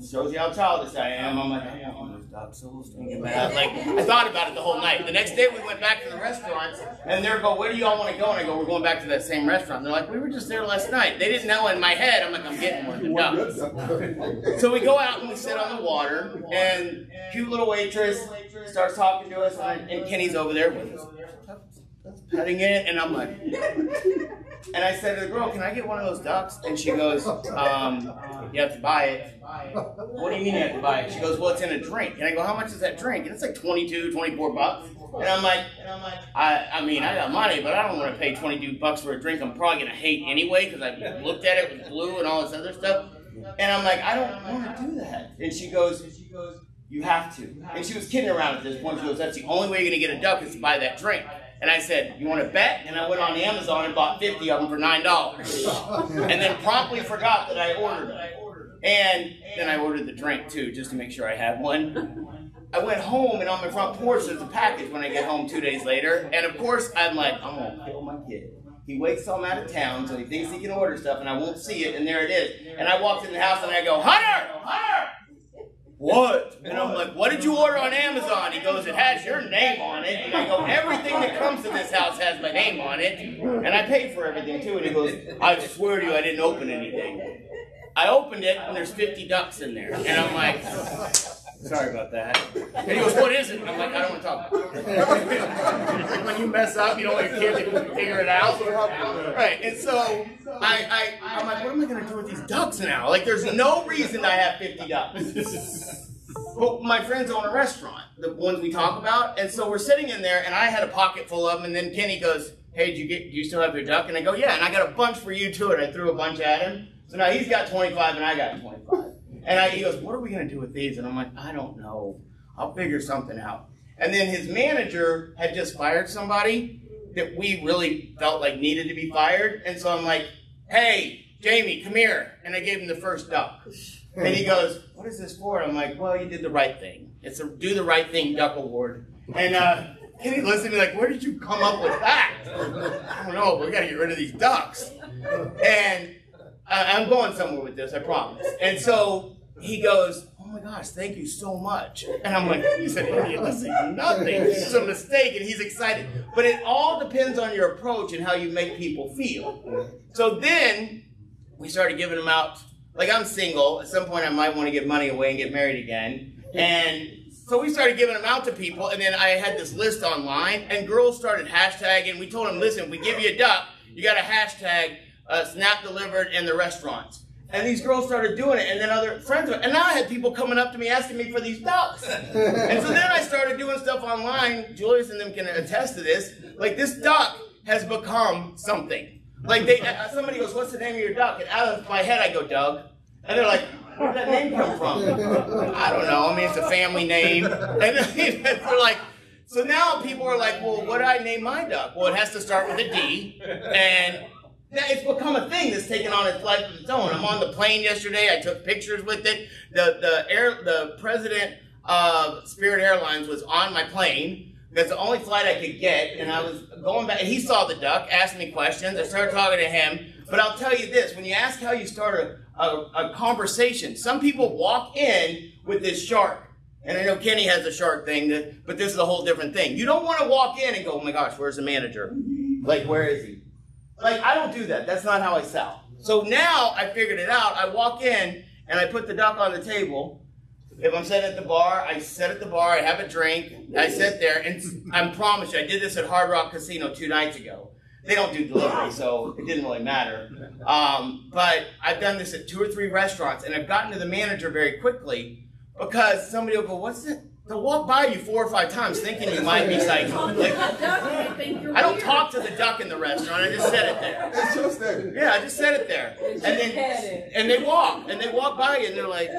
shows you how childish I am. I'm like, I want one of those ducks. So stinking bad. Like, I thought about it the whole night. The next day we went back to the restaurant, and they're going, where do y'all want to go? And I go, we're going back to that same restaurant. They're like, we were just there last night. They didn't know. In my head, I'm like, I'm getting one of the ducks. So we go out and we sit on the water, and cute little waitress starts talking to us, and Kenny's over there with us, petting it, and I'm like, and I said to the girl, can I get one of those ducks? And she goes, you have to buy it. What do you mean you have to buy it? She goes, well, it's in a drink. And I go, how much is that drink? And it's like 22, 24 bucks. And I'm like, I mean, I got money, but I don't want to pay 22 bucks for a drink I'm probably going to hate anyway, because I looked at it with blue and all this other stuff. And I'm like, I don't want to do that. And she goes, you have to. And she was kidding around at this point. She goes, that's the only way you're going to get a duck is to buy that drink. And I said, you want to bet? And I went on Amazon and bought 50 of them for $9. And then promptly forgot that I ordered them. And then I ordered the drink too, just to make sure I had one. I went home, and on my front porch there's a package when I get home 2 days later. And of course, I'm like, I'm going to kill my kid. He waits till I'm out of town, so he thinks he can order stuff, and I won't see it, and there it is. And I walked in the house, and I go, Hunter! Hunter! What? And I'm like, what did you order on Amazon? He goes, it has your name on it. And I go, everything that comes to this house has my name on it. And I paid for everything too. And he goes, I swear to you, I didn't open anything. I opened it, and there's 50 ducks in there. And I'm like, sorry about that. And he goes, what is it? And I'm like, I don't want to talk about it. When you mess up, you don't want your kids to figure it out. Right. And so I'm like, what am I going to do with these ducks now? Like, there's no reason I have 50 ducks. But my friends own a restaurant, the ones we talk about. And so we're sitting in there, and I had a pocket full of them. And then Kenny goes, hey, do you still have your duck? And I go, yeah. And I got a bunch for you too. And I threw a bunch at him. So now he's got 25 and I got 25. And he goes, what are we going to do with these? And I'm like, I don't know. I'll figure something out. And then his manager had just fired somebody that we really felt like needed to be fired. And so I'm like, hey, Jamie, come here. And I gave him the first duck. And he goes, what is this for? And I'm like, well, you did the right thing. It's a Do the Right Thing Duck Award. And he listened to me like, where did you come up with that? I don't know, but we got to get rid of these ducks. And I'm going somewhere with this, I promise. And so he goes, oh my gosh, thank you so much. And I'm like, he's an idiot, listen, nothing. This is a mistake, and he's excited. But it all depends on your approach and how you make people feel. So then we started giving them out. Like, I'm single. At some point, I might want to give money away and get married again. And so we started giving them out to people, and then I had this list online, and girls started hashtagging. We told them, listen, if we give you a duck, you got to hashtag Snap Delivered in the restaurants. And these girls started doing it, and then other friends, and now I had people coming up to me asking me for these ducks. And so then I started doing stuff online. Julius and them can attest to this. Like, this duck has become something. Like, somebody goes, what's the name of your duck? And out of my head, I go, Doug. And they're like, where did that name come from? I don't know. I mean, it's a family name. And they're like, so now people are like, well, what did I name my duck? Well, it has to start with a D. And it's become a thing that's taken on its life of its own. I'm on the plane yesterday. I took pictures with it. The president of Spirit Airlines was on my plane. That's the only flight I could get, and I was going back, and he saw the duck, asked me questions. I started talking to him. But I'll tell you this, when you ask how you start a conversation, some people walk in with this shark. And I know Kenny has a shark thing, but this is a whole different thing. You don't want to walk in and go, oh my gosh, where's the manager? Like, where is he? Like, I don't do that. That's not how I sell. So now I figured it out. I walk in, and I put the duck on the table. If I'm sitting at the bar, I sit at the bar, I have a drink, I sit there, and I promise you, I did this at Hard Rock Casino 2 nights ago. They don't do delivery, so it didn't really matter. But I've done this at 2 or 3 restaurants, and I've gotten to the manager very quickly because somebody will go, what's it? They'll walk by you 4 or 5 times thinking you might be psycho. Like, I don't talk to the duck in the restaurant, I just set it there. It's just there. Yeah, I just set it there. And they walk by you and they're like,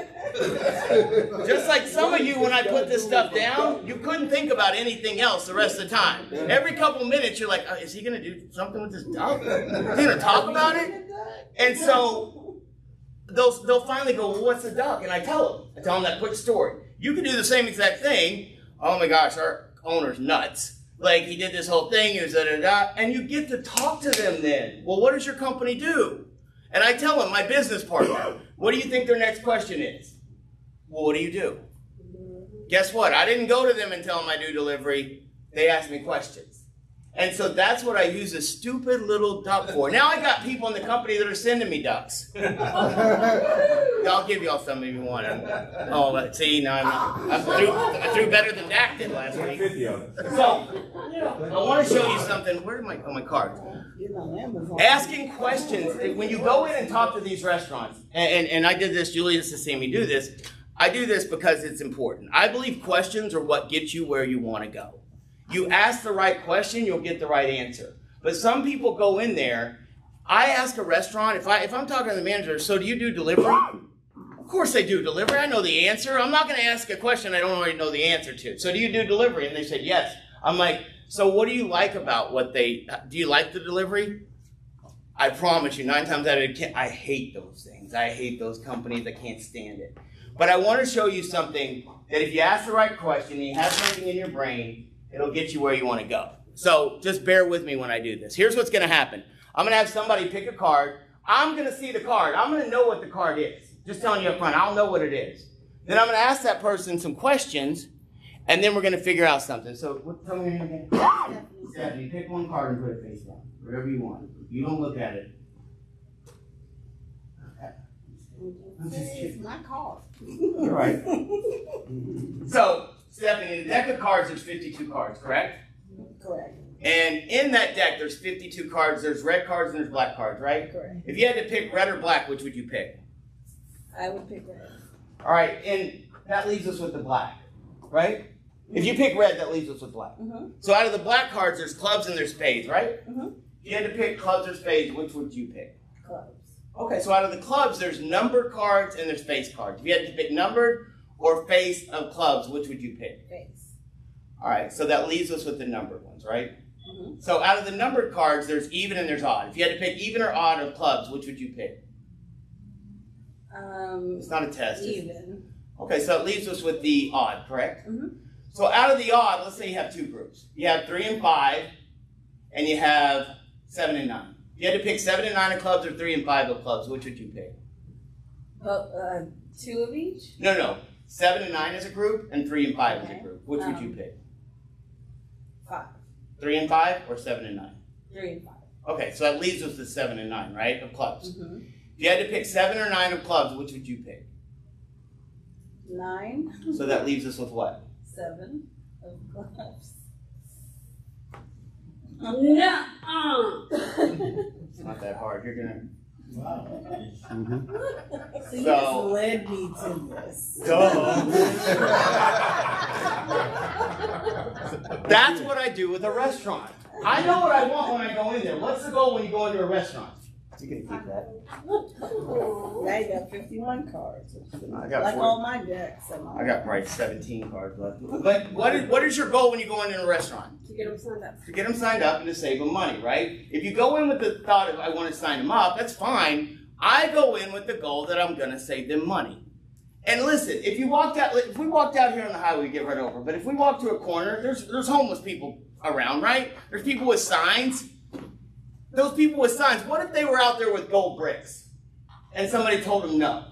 just like some of you, when I put this stuff down, you couldn't think about anything else the rest of the time. Every couple minutes you're like, oh, is he going to do something with this duck? Is he going to talk about it? And so they'll finally go, well, what's a duck? And I tell them that quick story. You can do the same exact thing. Oh my gosh, our owner's nuts. Like, he did this whole thing, he was da-da-da, and you get to talk to them then. Well, what does your company do? And I tell them, my business partner, what do you think their next question is? Well, what do you do? Guess what? I didn't go to them and tell them I do delivery. They asked me questions. And so that's what I use a stupid little duck for. Now I got people in the company that are sending me ducks. I'll give y'all some if you want them. Oh, but see, now I threw better than Dak did last week. So, I want to show you something. Where are my cards? Asking questions. When you go in and talk to these restaurants, and I did this, Julius has seen me do this. I do this because it's important. I believe questions are what get you where you want to go. You ask the right question, you'll get the right answer. But some people go in there. I ask a restaurant, if I'm talking to the manager, so do you do delivery? Of course they do delivery. I know the answer. I'm not going to ask a question I don't already know the answer to. So do you do delivery? And they said, yes. I'm like, so what do you like about do you like the delivery? I promise you, 9 times out of 10, I hate those things. I hate those companies. I can't stand it. But I want to show you something that if you ask the right question and you have something in your brain, it'll get you where you want to go. So just bear with me when I do this. Here's what's going to happen. I'm going to have somebody pick a card. I'm going to see the card. I'm going to know what the card is. Just telling you up front, I'll know what it is. Then I'm going to ask that person some questions, and then we're going to figure out something. So tell me your name again. Stephanie, pick one card and put it face down. Whatever you want. You don't look at it. Okay. I'm just kidding. It's my card. You're right. So, Stephanie, in the deck of cards, there's 52 cards, correct? Correct. And in that deck, there's 52 cards. There's red cards and there's black cards, right? Correct. If you had to pick red or black, which would you pick? I would pick red. All right, and that leaves us with the black, right? If you pick red, that leaves us with black. So out of the black cards, there's clubs and there's spades, right? If you had to pick clubs or spades, which would you pick? Clubs. Okay, so out of the clubs, there's number cards and there's face cards. If you had to pick numbered or face of clubs, which would you pick? Face. All right, so that leaves us with the numbered ones, right? So out of the numbered cards, there's even and there's odd. If you had to pick even or odd of clubs, which would you pick? It's not a test. Even. Okay, so it leaves us with the odd, correct? So out of the odd, let's say you have 2 groups. You have 3 and 5, and you have 7 and 9. If you had to pick 7 and 9 of clubs or 3 and 5 of clubs, which would you pick? 2 of each? No. 7 and 9 as a group, and 3 and 5 as a group. Which would you pick? 5. 3 and 5 or 7 and 9? 3 and 5. Okay, so that leaves us with 7 and 9, right, of clubs. If you had to pick 7 or 9 of clubs, which would you pick? 9. So that leaves us with what? 7 of clubs. No. It's not that hard. You're gonna. Wow. So you So- just led me to this. That's what I do with a restaurant. I know what I want when I go in there. What's the goal when you go into a restaurant? You can keep that. Now you got 51 cards. I got like 40. all my decks. I got probably 17 cards left. But what is your goal when you go into a restaurant? To get them signed up. To get them signed up and to save them money, right? If you go in with the thought of I want to sign them up, that's fine. I go in with the goal that I'm going to save them money. And listen, if we walked out here on the highway, we get run over. But if we walk to a corner, there's homeless people around, right? There's people with signs. Those people with signs, what if they were out there with gold bricks and somebody told them no?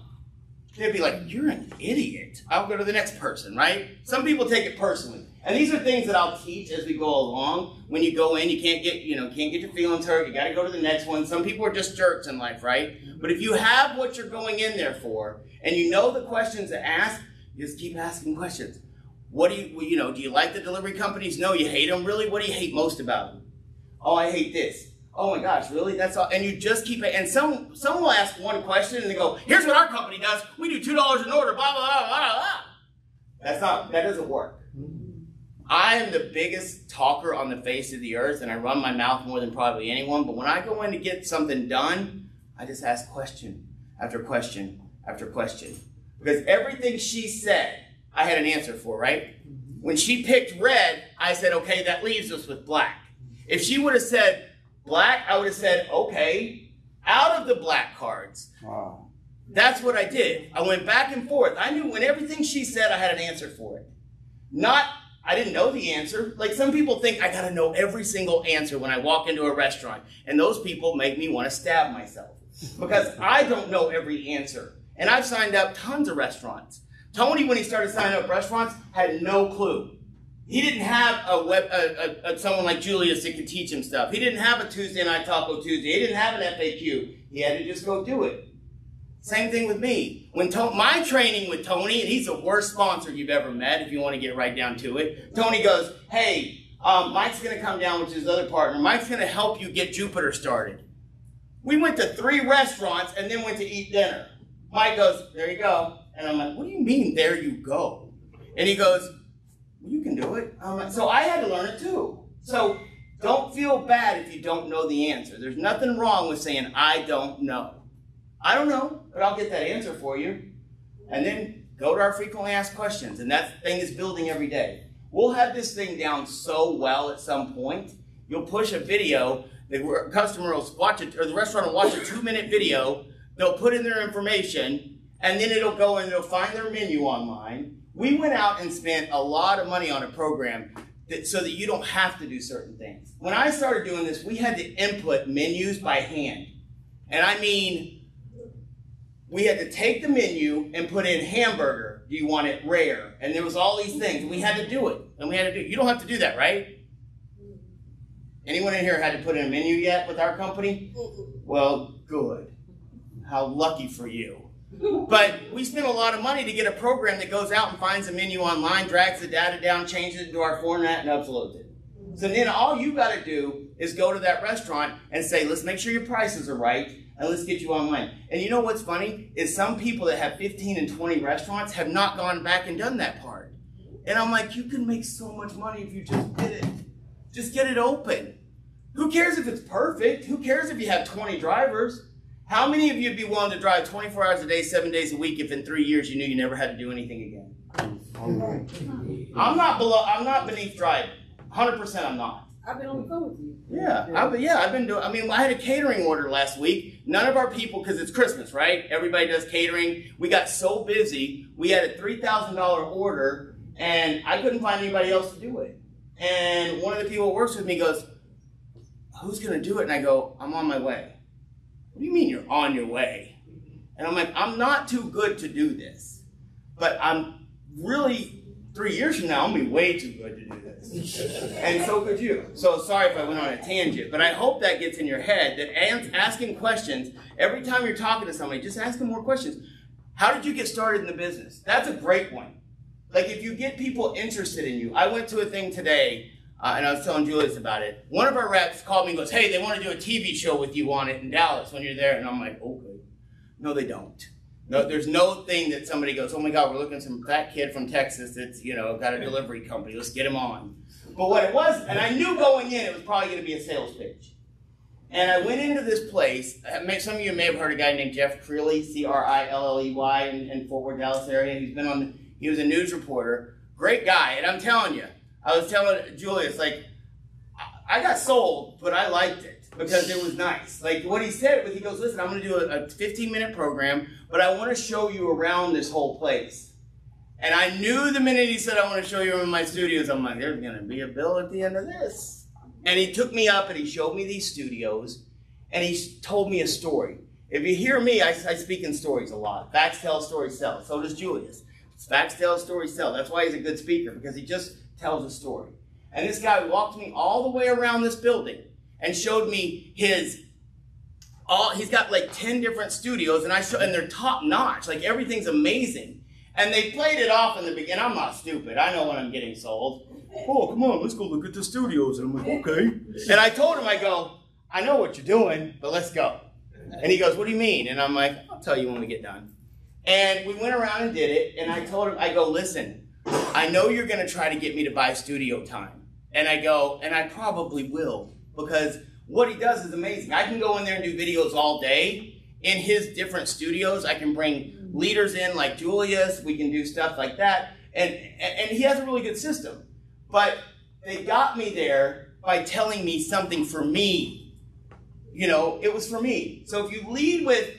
They'd be like, you're an idiot. I'll go to the next person, right? Some people take it personally. And these are things that I'll teach as we go along. When you go in, you can't get your feelings hurt. You got to go to the next one. Some people are just jerks in life, right? But if you have what you're going in there for and you know the questions to ask, you just keep asking questions. What do you like the delivery companies? No, you hate them. Really? What do you hate most about them? Oh, I hate this. Oh my gosh, really? That's all? And you just keep it. And some will ask one question and they go, here's what our company does. We do $2 an order, blah, blah, blah, blah, blah. That doesn't work. I am the biggest talker on the face of the earth, and I run my mouth more than probably anyone. But when I go in to get something done, I just ask question after question after question. Because everything she said, I had an answer for, right? When she picked red, I said, okay, that leaves us with black. If she would have said black, I would have said, okay, out of the black cards, That's what I did. I went back and forth. I knew when everything she said, I had an answer for it. I didn't know the answer. Like some people think I gotta know every single answer when I walk into a restaurant. And those people make me want to stab myself. Because I don't know every answer. And I've signed up tons of restaurants. Tony, when he started signing up restaurants, had no clue. He didn't have someone like Julius that could teach him stuff. He didn't have a Tuesday Night Taco Tuesday. He didn't have an FAQ. He had to just go do it. Same thing with me. When my training with Tony, and he's the worst sponsor you've ever met, if you want to get right down to it. Tony goes, hey, Mike's going to come down with his other partner. Mike's going to help you get Jupiter started. We went to 3 restaurants and then went to eat dinner. Mike goes, there you go. And I'm like, what do you mean, there you go? And he goes, well, you can do it. I'm like, so I had to learn it too. So don't feel bad if you don't know the answer. There's nothing wrong with saying, I don't know. I don't know, but I'll get that answer for you. And then go to our frequently asked questions. And that thing is building every day. We'll have this thing down so well at some point. You'll push a video, the customer will watch it, or the restaurant will watch a 2-minute video. They'll put in their information, and then it'll go and they'll find their menu online. We went out and spent a lot of money on a program so that you don't have to do certain things. When I started doing this, we had to input menus by hand. And I mean, we had to take the menu and put in hamburger. Do you want it rare? And there was all these things. We had to do it. And we had to do it. You don't have to do that, right? Anyone in here had to put in a menu yet with our company? Well, good. How lucky for you. But we spent a lot of money to get a program that goes out and finds a menu online, drags the data down, changes it into our format, and uploads it. So then all you got to do is go to that restaurant and say, let's make sure your prices are right, and let's get you online. And you know what's funny? Is some people that have 15 and 20 restaurants have not gone back and done that part. And I'm like, you can make so much money if you just did it. Just get it open. Who cares if it's perfect? Who cares if you have 20 drivers? How many of you would be willing to drive 24 hours a day, 7 days a week if in 3 years you knew you never had to do anything again? I'm not beneath driving. 100% I'm not. I've been on the phone with you. Yeah, I've been doing, I had a catering order last week. None of our people, because it's Christmas, right? Everybody does catering. We got so busy, we had a $3,000 order, and I couldn't find anybody else to do it. And one of the people who works with me goes, who's going to do it? And I go, I'm on my way. What do you mean you're on your way? And I'm like, I'm not too good to do this. But I'm really, 3 years from now, I'm going to be way too good to do this. And so could you. So sorry if I went on a tangent. But I hope that gets in your head, that asking questions, every time you're talking to somebody, just ask them more questions. How did you get started in the business? That's a great one. Like if you get people interested in you. I went to a thing today, and I was telling Julius about it. One of our reps called me and goes, hey, they want to do a TV show with you on it in Dallas when you're there. And I'm like, okay. No, they don't. No, there's no thing that somebody goes, oh my God, we're looking at some fat kid from Texas that's, got a delivery company. Let's get him on. But what it was, and I knew going in it was probably going to be a sales pitch. And I went into this place. Some of you may have heard a guy named Jeff Creeley, C-R-I-L-L-E-Y, in Fort Worth, Dallas area. He was a news reporter. Great guy. And I'm telling you, I was telling Julius, like, I got sold, but I liked it because it was nice. Like what he said was, he goes, listen, I'm going to do a 15-minute program, but I want to show you around this whole place. And I knew the minute he said, I want to show you around my studios, I'm like, there's going to be a bill at the end of this. And he took me up and he showed me these studios and he told me a story. If you hear me, I speak in stories a lot. Facts tell, stories sell. So does Julius. Facts tell, stories sell. That's why he's a good speaker, because he just tells a story. And this guy walked me all the way around this building and showed me he's got like 10 different studios, and they're top notch. Like everything's amazing. And they played it off in the beginning. I'm not stupid. I know when I'm getting sold. Oh, come on, let's go look at the studios. And I'm like, okay. And I told him, I go, I know what you're doing, but let's go. And he goes, what do you mean? And I'm like, I'll tell you when we get done. And we went around and did it. And I told him, I go, listen, I know you're going to try to get me to buy studio time. And I go, and I probably will, because what he does is amazing. I can go in there and do videos all day in his different studios. I can bring leaders in like Julius. We can do stuff like that. And he has a really good system. But they got me there by telling me something for me. It was for me. So if you lead with,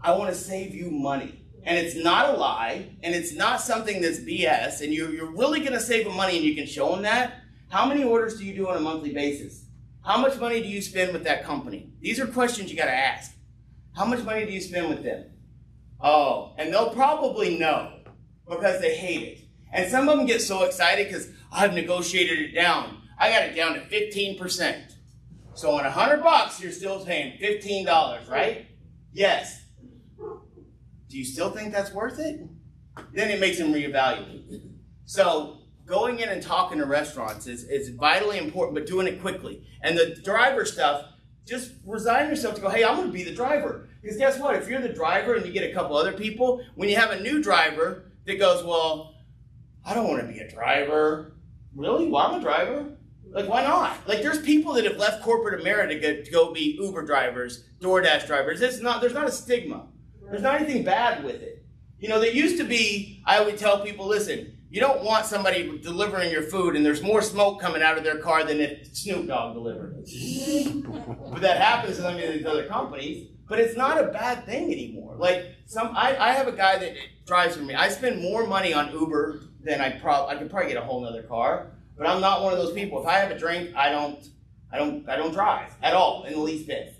I want to save you money. And it's not a lie, and it's not something that's BS, and you're really going to save them money and you can show them that. How many orders do you do on a monthly basis? How much money do you spend with that company? These are questions you got to ask. How much money do you spend with them? Oh, and they'll probably know because they hate it. And some of them get so excited because I've negotiated it down. I got it down to 15%. So on $100, you're still paying $15, right? Yes. Do you still think that's worth it? Then it makes them reevaluate. So going in and talking to restaurants is vitally important, but doing it quickly. And the driver stuff, just resign yourself to go, hey, I'm going to be the driver. Because guess what? If you're the driver and you get a couple other people, when you have a new driver that goes, well, I don't want to be a driver. Really? Well, I'm a driver. Like, why not? Like, there's people that have left corporate America to go be Uber drivers, DoorDash drivers. There's not a stigma. There's not anything bad with it. You know, there used to be, I would tell people, listen, you don't want somebody delivering your food and there's more smoke coming out of their car than if Snoop Dogg delivered it. But that happens in some of these other companies. But it's not a bad thing anymore. Like, I have a guy that drives for me. I spend more money on Uber than I could probably get a whole nother car. But I'm not one of those people. If I have a drink, I don't drive at all in the least bit.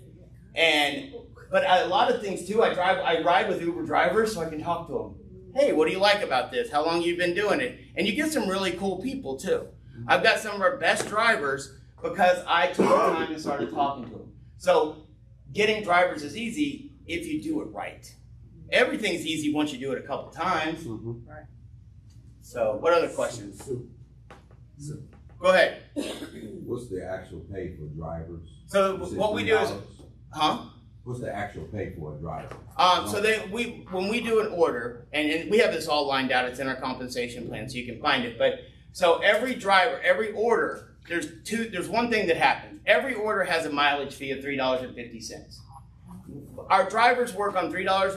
But a lot of things too, I ride with Uber drivers so I can talk to them. Hey, what do you like about this? How long have you been doing it? And you get some really cool people too. I've got some of our best drivers because I took the time and started talking to them. So getting drivers is easy if you do it right. Everything's easy once you do it a couple times. Mm-hmm. Right. So what other questions? Go ahead. What's the actual pay for drivers? So what we do is, What's the actual pay for a driver? So when we do an order, and we have this all lined out, it's in our compensation plan, so you can find it. But so every driver, every order, there's one thing that happens. Every order has a mileage fee of $3.50. Our drivers work on $3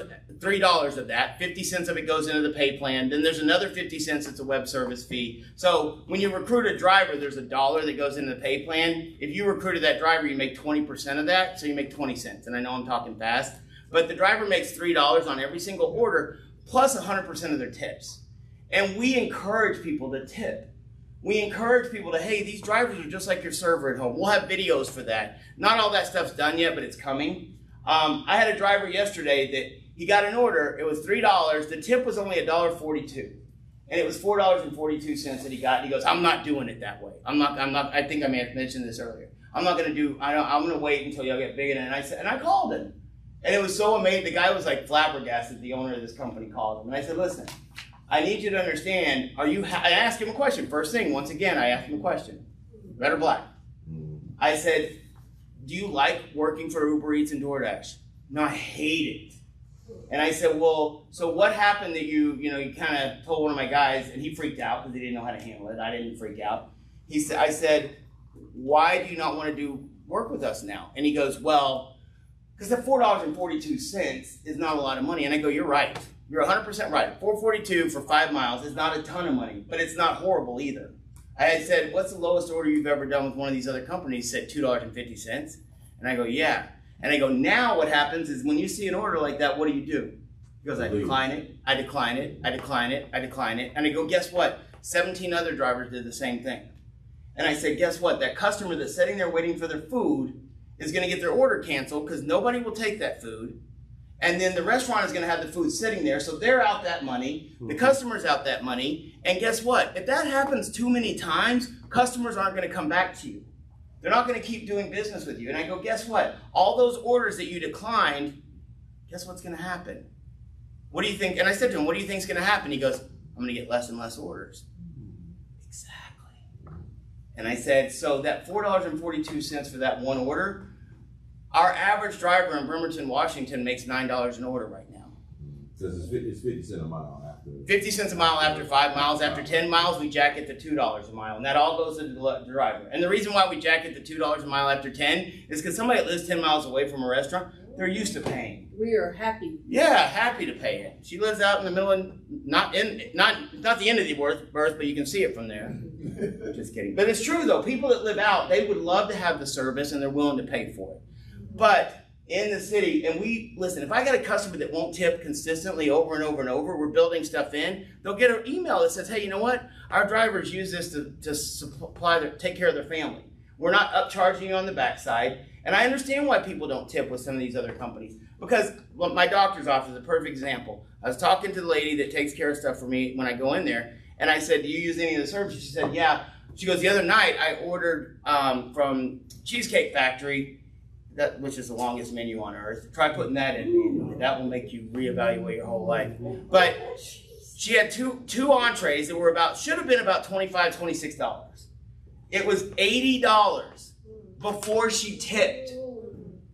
of that. 50 cents of it goes into the pay plan. Then there's another 50 cents that's a web service fee. So when you recruit a driver, there's $1 that goes into the pay plan. If you recruited that driver, you make 20% of that, so you make 20 cents. And I know I'm talking fast, but the driver makes $3 on every single order, plus 100% of their tips. And we encourage people to tip. We encourage people to, hey, these drivers are just like your server at home. We'll have videos for that. Not all that stuff's done yet, but it's coming. I had a driver yesterday that he got an order. It was $3. The tip was only $1.42. And it was $4.42 that he got. And he goes, I'm not doing it that way. I'm not, I think I may have mentioned this earlier. I'm not going to do, I'm going to wait until y'all get big. And I called him. And it was so amazing. The guy was like flabbergasted. The owner of this company called him. And I said, listen, I need you to understand, I asked him a question. First thing, once again, I asked him a question. Red or black? I said, do you like working for Uber Eats and DoorDash? No, I hate it. And I said, well, so what happened that you kind of told one of my guys, and he freaked out because he didn't know how to handle it. I didn't freak out. I said, why do you not want to do work with us now? And he goes, well, because the $4.42 is not a lot of money. And I go, you're right. You're 100% right. $4.42 for 5 miles is not a ton of money, but it's not horrible either. I had said, what's the lowest order you've ever done with one of these other companies? He said $2.50. And I go, yeah. And I go, now what happens is when you see an order like that, what do? He goes, I decline it, I decline it, I decline it, I decline it. And I go, guess what? 17 other drivers did the same thing. And I said, guess what? That customer that's sitting there waiting for their food is going to get their order canceled because nobody will take that food. And then the restaurant is going to have the food sitting there. So they're out that money. The customer's out that money. And guess what? If that happens too many times, customers aren't going to come back to you. They're not going to keep doing business with you. And I go, guess what? All those orders that you declined, guess what's going to happen? What do you think? And I said to him, what do you think is going to happen? He goes, I'm going to get less and less orders. Exactly. And I said, so that $4.42 for that one order, our average driver in Bremerton, Washington makes $9 an order right now. So it's 50 cents a mile after. 50 cents a mile after 5 miles. After 10 miles, we jack it to $2 a mile. And that all goes to the driver. And the reason why we jack it to $2 a mile after 10 is because somebody that lives 10 miles away from a restaurant, they're used to paying. We are happy. Yeah, happy to pay it. She lives out in the middle of, not the end of the earth, but you can see it from there. Just kidding. But it's true though. People that live out, they would love to have the service and they're willing to pay for it. But in the city, and listen, if I got a customer that won't tip consistently over and over and over, we're building stuff in, they'll get an email that says, hey, you know what? Our drivers use this to take care of their family. We're not upcharging you on the backside. And I understand why people don't tip with some of these other companies. Because my doctor's office is a perfect example. I was talking to the lady that takes care of stuff for me when I go in there, and I said, do you use any of the services? She said, yeah. She goes, the other night I ordered from Cheesecake Factory, which is the longest menu on earth. Try putting that in. That will make you reevaluate your whole life. But she had two entrees that should have been about $25, $26. It was $80 before she tipped.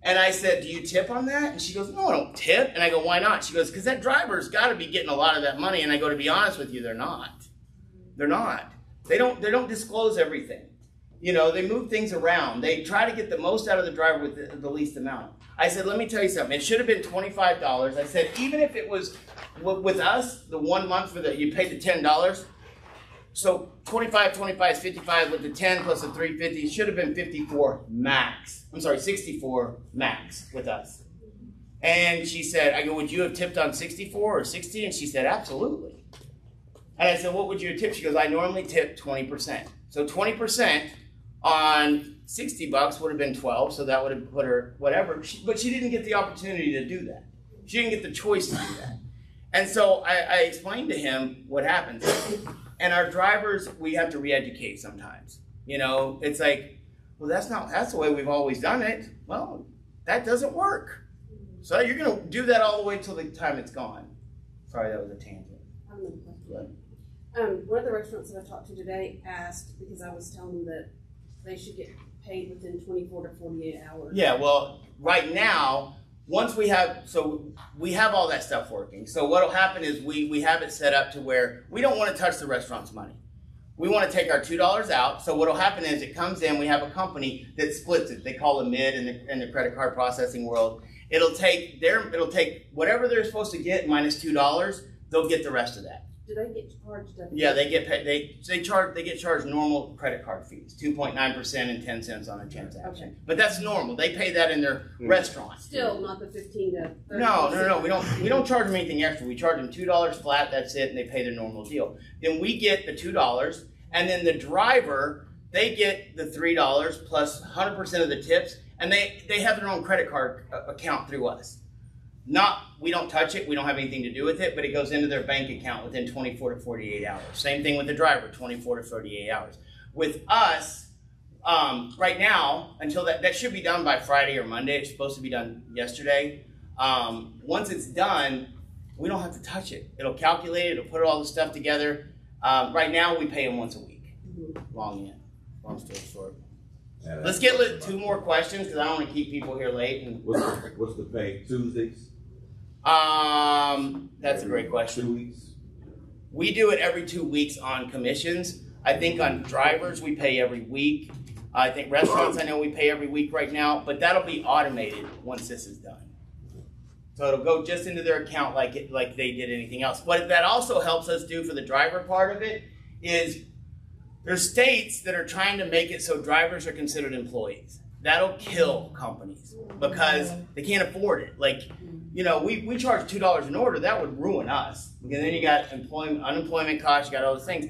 And I said, do you tip on that? And she goes, no, I don't tip. And I go, why not? She goes, because that driver's got to be getting a lot of that money. And I go, to be honest with you, they're not. They're not. They don't disclose everything. You know, they move things around. They try to get the most out of the driver with the least amount. I said, let me tell you something. It should have been $25. I said, even if it was with us, the 1 month you paid the $10. So 25 is 55 with the 10 plus the 350. Should have been 54 max. I'm sorry, 64 max with us. And she said, I go, would you have tipped on 64 or 60? And she said, absolutely. And I said, what would you have tipped? She goes, I normally tip 20%. So 20% on $60 would have been 12, so that would have put her whatever. But she didn't get the opportunity to do that. She didn't get the choice to do that. And so I explained to him what happens. And our drivers, we have to re-educate sometimes. You know, it's like, well, that's the way we've always done it. Well, that doesn't work. So you're going to do that all the way till the time it's gone. Sorry, that was a tangent. One of the restaurants that I talked to today asked, because I was telling them that they should get paid within 24 to 48 hours. Yeah, well, right now, once we have all that stuff working. So what'll happen is we have it set up to where we don't want to touch the restaurant's money. We want to take our $2 out. So what'll happen is it comes in, we have a company that splits it. They call it mid in the credit card processing world. It'll take whatever they're supposed to get minus $2, they'll get the rest of that. Do they get charged? Yeah, they get paid. They get charged normal creded card fees, 2.9% and 10 cents on a transaction. Okay. But that's normal. They pay that in their restaurant. Still not the 15 to 30. No. We don't charge them anything extra. We charge them $2 flat. That's it, and they pay their normal deal. Then we get the $2, and then the driver, they get the $3 plus 100% of the tips, and they have their own credit card account through us. We don't touch it, we don't have anything to do with it, but it goes into their bank account within 24 to 48 hours. Same thing with the driver, 24 to 38 hours. With us, right now, until that should be done by Friday or Monday. It's supposed to be done yesterday. Once it's done, we don't have to touch it. It'll calculate it, it'll put all the stuff together. Right now, we pay them once a week. Long story short. Let's get 2 more questions because I don't want to keep people here late. And what's the pay? Tuesdays? That's a great question. 2 weeks? We do it every 2 weeks on commissions. I think on drivers we pay every week. I think restaurants I know we pay every week right now, but that'll be automated once this is done. So it'll go just into their account like they did anything else. What that also helps us do for the driver part of it is there's states that are trying to make it so drivers are considered employees. That'll kill companies because they can't afford it. Like, you know, we charge $2 an order. That would ruin us. And then you got unemployment costs. You got all those things.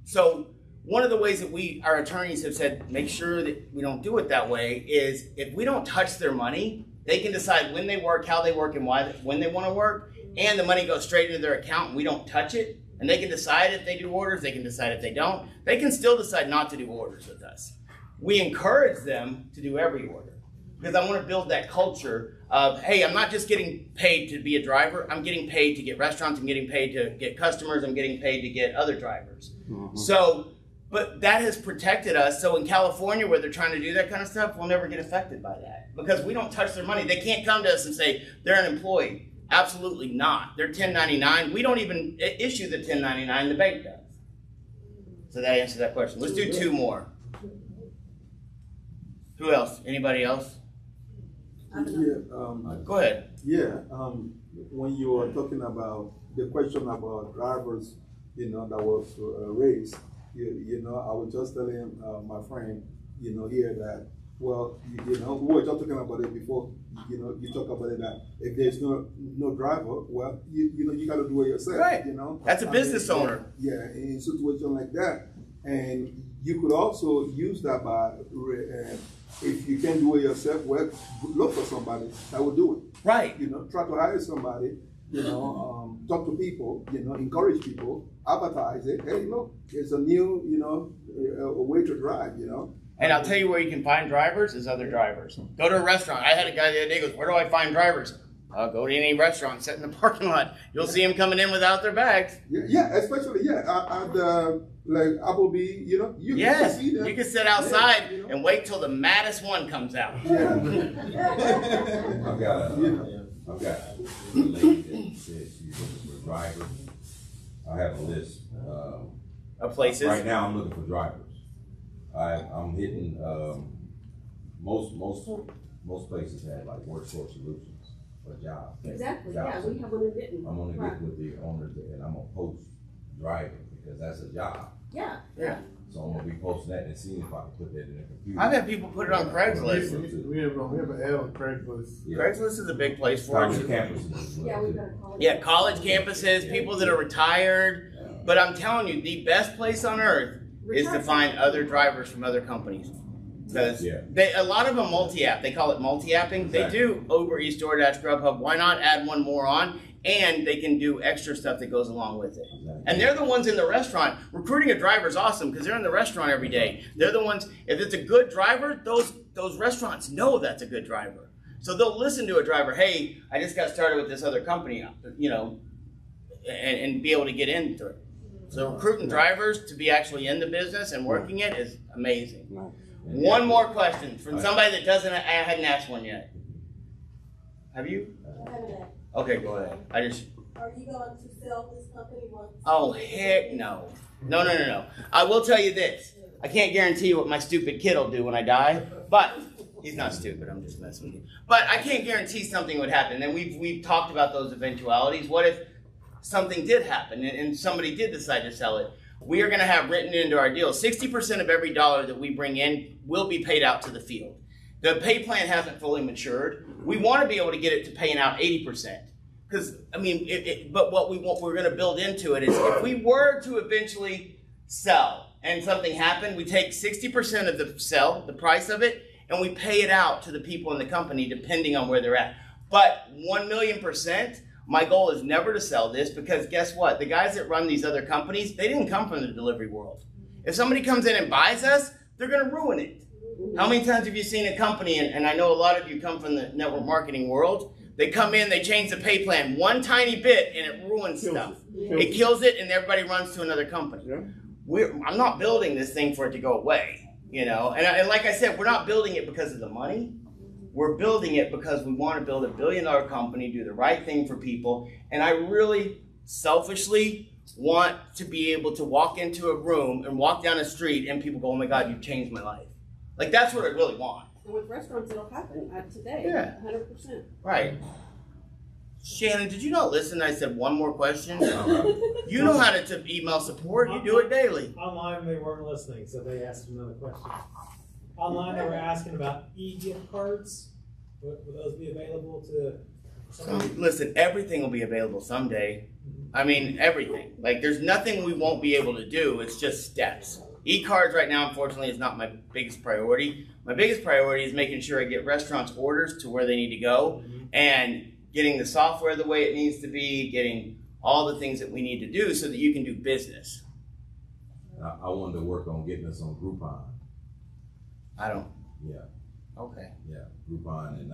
So one of the ways that our attorneys have said make sure that we don't do it that way is if we don't touch their money, they can decide when they work, how they work, and when they want to work, and the money goes straight into their account and we don't touch it. And they can decide if they do orders, they can decide if they don't. They can still decide not to do orders with us. We encourage them to do every order because I want to build that culture of, hey, I'm not just getting paid to be a driver. I'm getting paid to get restaurants. I'm getting paid to get customers. I'm getting paid to get other drivers. Mm-hmm. So, but that has protected us. So in California, where they're trying to do that kind of stuff, we'll never get affected by that because we don't touch their money. They can't come to us and say they're an employee. Absolutely not. They're 1099. We don't even issue the 1099. The bank does. So that answers that question. Let's do 2 more. Who else? Anybody else? Yeah. Go ahead. Yeah. When you were talking about the question about drivers, that was raised, I was just telling my friend, here that Well, you know, we were just talking about it before. You know, you talk about it that if there's no driver, well, you know, you got to do it yourself. Right. You know, that's a business owner. Yeah, in a situation like that, and you could also use that by if you can't do it yourself, well, look for somebody that will do it. Right. You know, try to hire somebody. You know, talk to people. You know, encourage people. Advertise it. Hey, look, it's a new, you know, a way to drive. You know. And I'll tell you where you can find drivers is other drivers. Go to a restaurant. I had a guy the other day goes, where do I find drivers? Go to any restaurant, sit in the parking lot. You'll see them coming in without their bags. Yeah, especially at like Applebee, you know. You yes, can see them. You can sit outside you know? and wait till the maddest one comes out. Yeah. I've got a lady that says she's looking for drivers. I have a list of places. Right now, I'm looking for drivers. I'm hitting most places have like workforce solutions for jobs. Exactly. Jobs. Yeah, we have one in Denton. I'm gonna get with the owners and I'm gonna post driving because that's a job. Yeah. Yeah. So I'm gonna be posting that and seeing if I can put that in the computer. I've had people put it on Craigslist. We have an ad on Craigslist. Yeah. Craigslist is a big place for college it. campuses. Yeah, we've got a college. Yeah, college campuses, people that are retired. Yeah. But I'm telling you, the best place on earth is to find other drivers from other companies. Because a lot of them multi-app. They call it multi-apping. Exactly. They do Uber Eats, DoorDash, Grubhub. Why not add one more on? And they can do extra stuff that goes along with it. Exactly. And they're the ones in the restaurant. Recruiting a driver is awesome because they're in the restaurant every day. They're the ones, if it's a good driver, those restaurants know that's a good driver. So they'll listen to a driver, hey, I just got started with this other company, you know, and be able to get into it. So recruiting drivers to be actually in the business and working it is amazing. One more question from somebody that I hadn't asked one yet. Have you? I haven't. Okay, go ahead. Are you going to sell this company once? Oh, heck no. No. I will tell you this. I can't guarantee you what my stupid kid will do when I die, but he's not stupid. I'm just messing with you. But I can't guarantee something would happen. And we've talked about those eventualities. What if something did happen and somebody did decide to sell it? We are going to have written into our deal 60% of every dollar that we bring in will be paid out to the field. The pay plan hasn't fully matured. We want to be able to get it to paying out 80%. Because, I mean, but what we're going to build into it is if we were to eventually sell and something happened, we take 60% of the price of it, and we pay it out to the people in the company depending on where they're at. But 1,000,000%, my goal is never to sell this because guess what? The guys that run these other companies, they didn't come from the delivery world. If somebody comes in and buys us, they're going to ruin it. How many times have you seen a company, and I know a lot of you come from the network marketing world, they come in, they change the pay plan one tiny bit, and it ruins stuff. It kills it, and everybody runs to another company. I'm not building this thing for it to go away, you know. And like I said, we're not building it because of the money. We're building it because we want to build $1 billion company, do the right thing for people. And I really selfishly want to be able to walk into a room and walk down a street and people go, oh my God, you've changed my life. Like, that's what I really want. And with restaurants, it'll happen today. Yeah. 100%. Right. Shannon, did you not listen? I said one more question. You know how to email support. You do it daily. Online, they weren't listening, so they asked another question. Online, they were asking about e-gift cards. Will those be available to somebody? Listen, everything will be available someday. I mean, everything. Like, there's nothing we won't be able to do. It's just steps. E-cards right now, unfortunately, is not my biggest priority. My biggest priority is making sure I get restaurants' orders to where they need to go and getting the software the way it needs to be, getting all the things that we need to do so that you can do business. I wanted to work on getting us on Groupon. Yeah. Okay. Yeah, Groupon and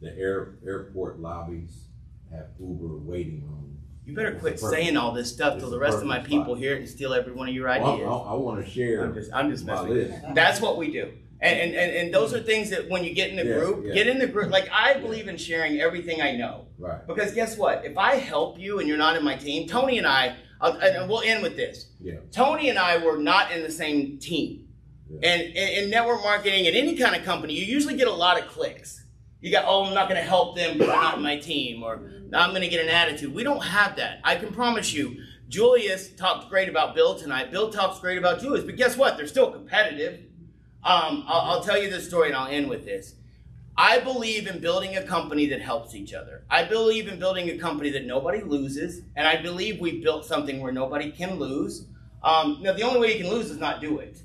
the airport lobbies have Uber waiting rooms. You better quit saying all this stuff till the rest of my people hear it and steal every one of your ideas. I want to share. I'm just messing with you. That's what we do. And those are things that when you get in the group, get in the group. Like, I believe in sharing everything I know. Right. Because guess what? If I help you and you're not in my team, Tony and I, and we'll end with this. Yeah. Tony and I were not in the same team. Yeah. And in network marketing and any kind of company, you usually get a lot of clicks. You got, oh, I'm not going to help them because they're not in my team, or I'm going to get an attitude. We don't have that. I can promise you, Julius talked great about Bill tonight. Bill talks great about Julius. But guess what? They're still competitive. I'll tell you this story and I'll end with this. I believe in building a company that helps each other. I believe in building a company that nobody loses, and I believe we've built something where nobody can lose. Now, the only way you can lose is not do it.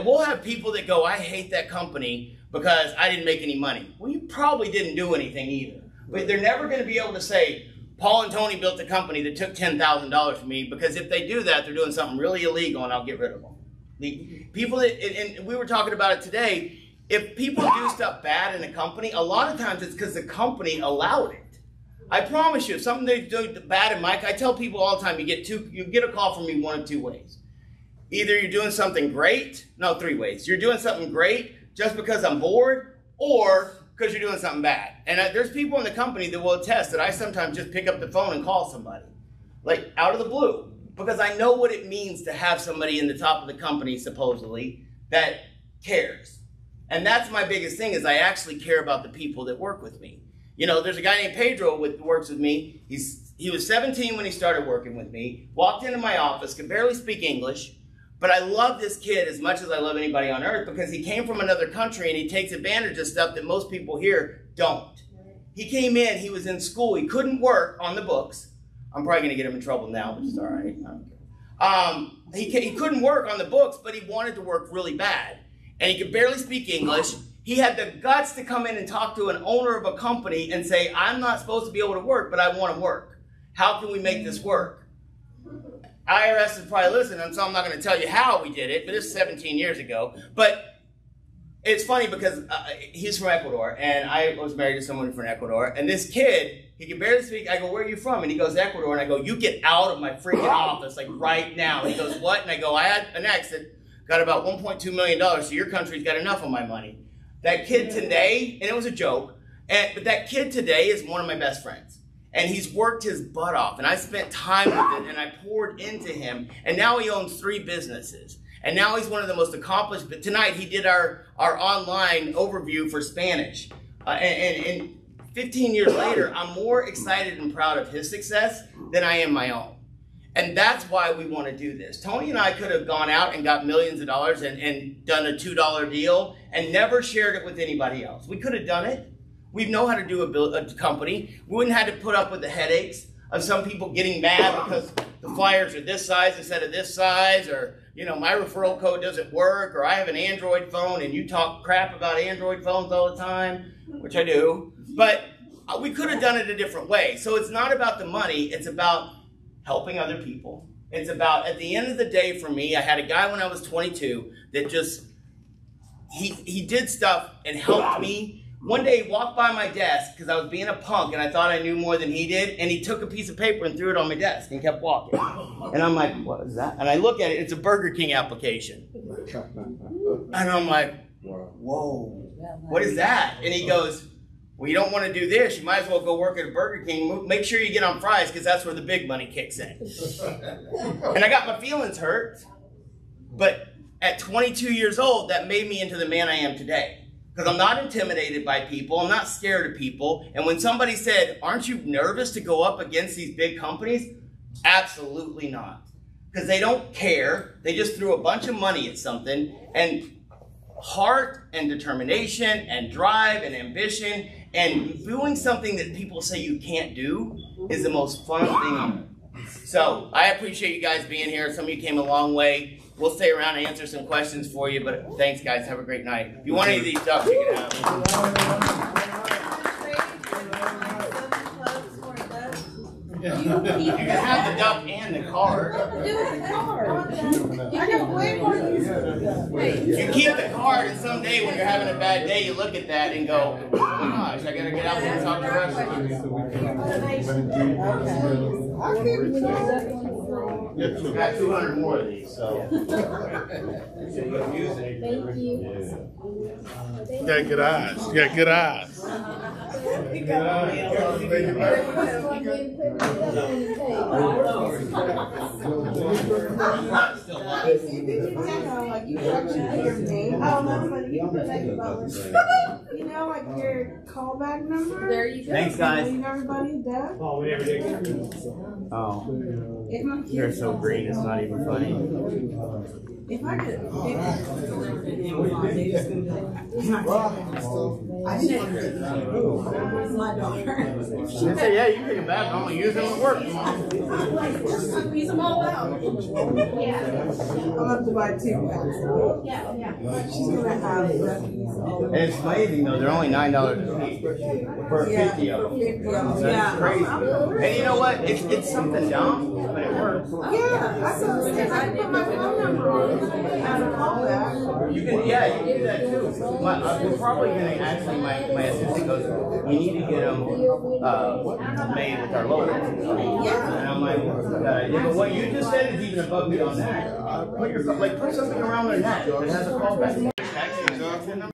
We'll have people that go, I hate that company because I didn't make any money. Well, you probably didn't do anything either. But they're never going to be able to say, Paul and Tony built a company that took $10,000 from me, because if they do that, they're doing something really illegal and I'll get rid of them. The people that, and we were talking about it today, if people do stuff bad in a company, a lot of times it's because the company allowed it. I promise you, if something they do bad in Mike, I tell people all the time, you get a call from me one of two ways. Either you're doing something great, no, three ways. You're doing something great just because I'm bored, or because you're doing something bad. And there's people in the company that will attest that I sometimes just pick up the phone and call somebody, like out of the blue, because I know what it means to have somebody in the top of the company, supposedly, that cares. And that's my biggest thing, is I actually care about the people that work with me. You know, there's a guy named Pedro who works with me. He was 17 when he started working with me, walked into my office, could barely speak English, but I love this kid as much as I love anybody on earth, because he came from another country and he takes advantage of stuff that most people here don't. He came in, he was in school, he couldn't work on the books. I'm probably going to get him in trouble now, but it's all right. I don't care. He couldn't work on the books, but he wanted to work really bad. And he could barely speak English. He had the guts to come in and talk to an owner of a company and say, I'm not supposed to be able to work, but I want to work. How can we make this work? IRS is probably listening, so I'm not going to tell you how we did it, but it's 17 years ago. But it's funny because he's from Ecuador, and I was married to someone from Ecuador, and this kid, he can barely speak. I go, where are you from? And he goes, Ecuador. And I go, you get out of my freaking office, like right now. And he goes, what? And I go, I had an exit. Got about $1.2 million, so your country's got enough of my money. That kid today, and it was a joke, but that kid today is one of my best friends. And he's worked his butt off, and I spent time with it, and I poured into him, and now he owns 3 businesses. And now he's one of the most accomplished, but tonight he did our online overview for Spanish. And 15 years later, I'm more excited and proud of his success than I am my own. And that's why we want to do this. Tony and I could have gone out and got millions of dollars and done a $2 deal and never shared it with anybody else. We could have done it. We know how to do a company. We wouldn't have had to put up with the headaches of some people getting mad because the flyers are this size instead of this size, or, you know, my referral code doesn't work, or I have an Android phone and you talk crap about Android phones all the time, which I do. But we could have done it a different way. So it's not about the money. It's about helping other people. It's about, at the end of the day for me, I had a guy when I was 22 that just, he did stuff and helped me. One day he walked by my desk because I was being a punk and I thought I knew more than he did, and he took a piece of paper and threw it on my desk and kept walking. And I'm like, what is that? And I look at it, it's a Burger King application. And I'm like, whoa, what is that? And he goes, well, you don't want to do this. You might as well go work at a Burger King. Make sure you get on fries because that's where the big money kicks in. And I got my feelings hurt. But at 22 years old, that made me into the man I am today. Because I'm not intimidated by people. I'm not scared of people. And when somebody said, aren't you nervous to go up against these big companies? Absolutely not. Because they don't care. They just threw a bunch of money at something. And heart and determination and drive and ambition and doing something that people say you can't do is the most fun thing on earth. So I appreciate you guys being here. Some of you came a long way. We'll stay around and answer some questions for you, but thanks guys. Have a great night. If you want any of these ducks, you can have them. You can have the duck and the card. You keep the card, and someday when you're having a bad day, you look at that and go, oh my gosh, I gotta get out there and talk to the restaurant. We've got 200 more of these, so. Thank you. You got good eyes. You got good eyes. You know, like your callback number. There you go. Thanks, guys. Everybody, Doug. Oh, we never did. Oh, you're so green, it's not even funny. If I get 50 delivered in Amazon, they just gonna be like, can I take that? I didn't. My daughter. She said, yeah, you can take it back. I'm gonna use them at work. Use them all out. I'll have to buy 2 packs. She's gonna have And it's amazing though, they're only $9 a piece for 50 of them. 50 of them. That's crazy. And you know what? It's something dumb, but it works. Yeah, I saw this. I can put my phone number on it and a callback. You can, yeah, you can do that too. We're probably gonna actually, my assistant goes, we need to get them made with our logo. Yeah. And I'm like, yeah, but what you just said is even above me on that. Put something around their neck that has a callback.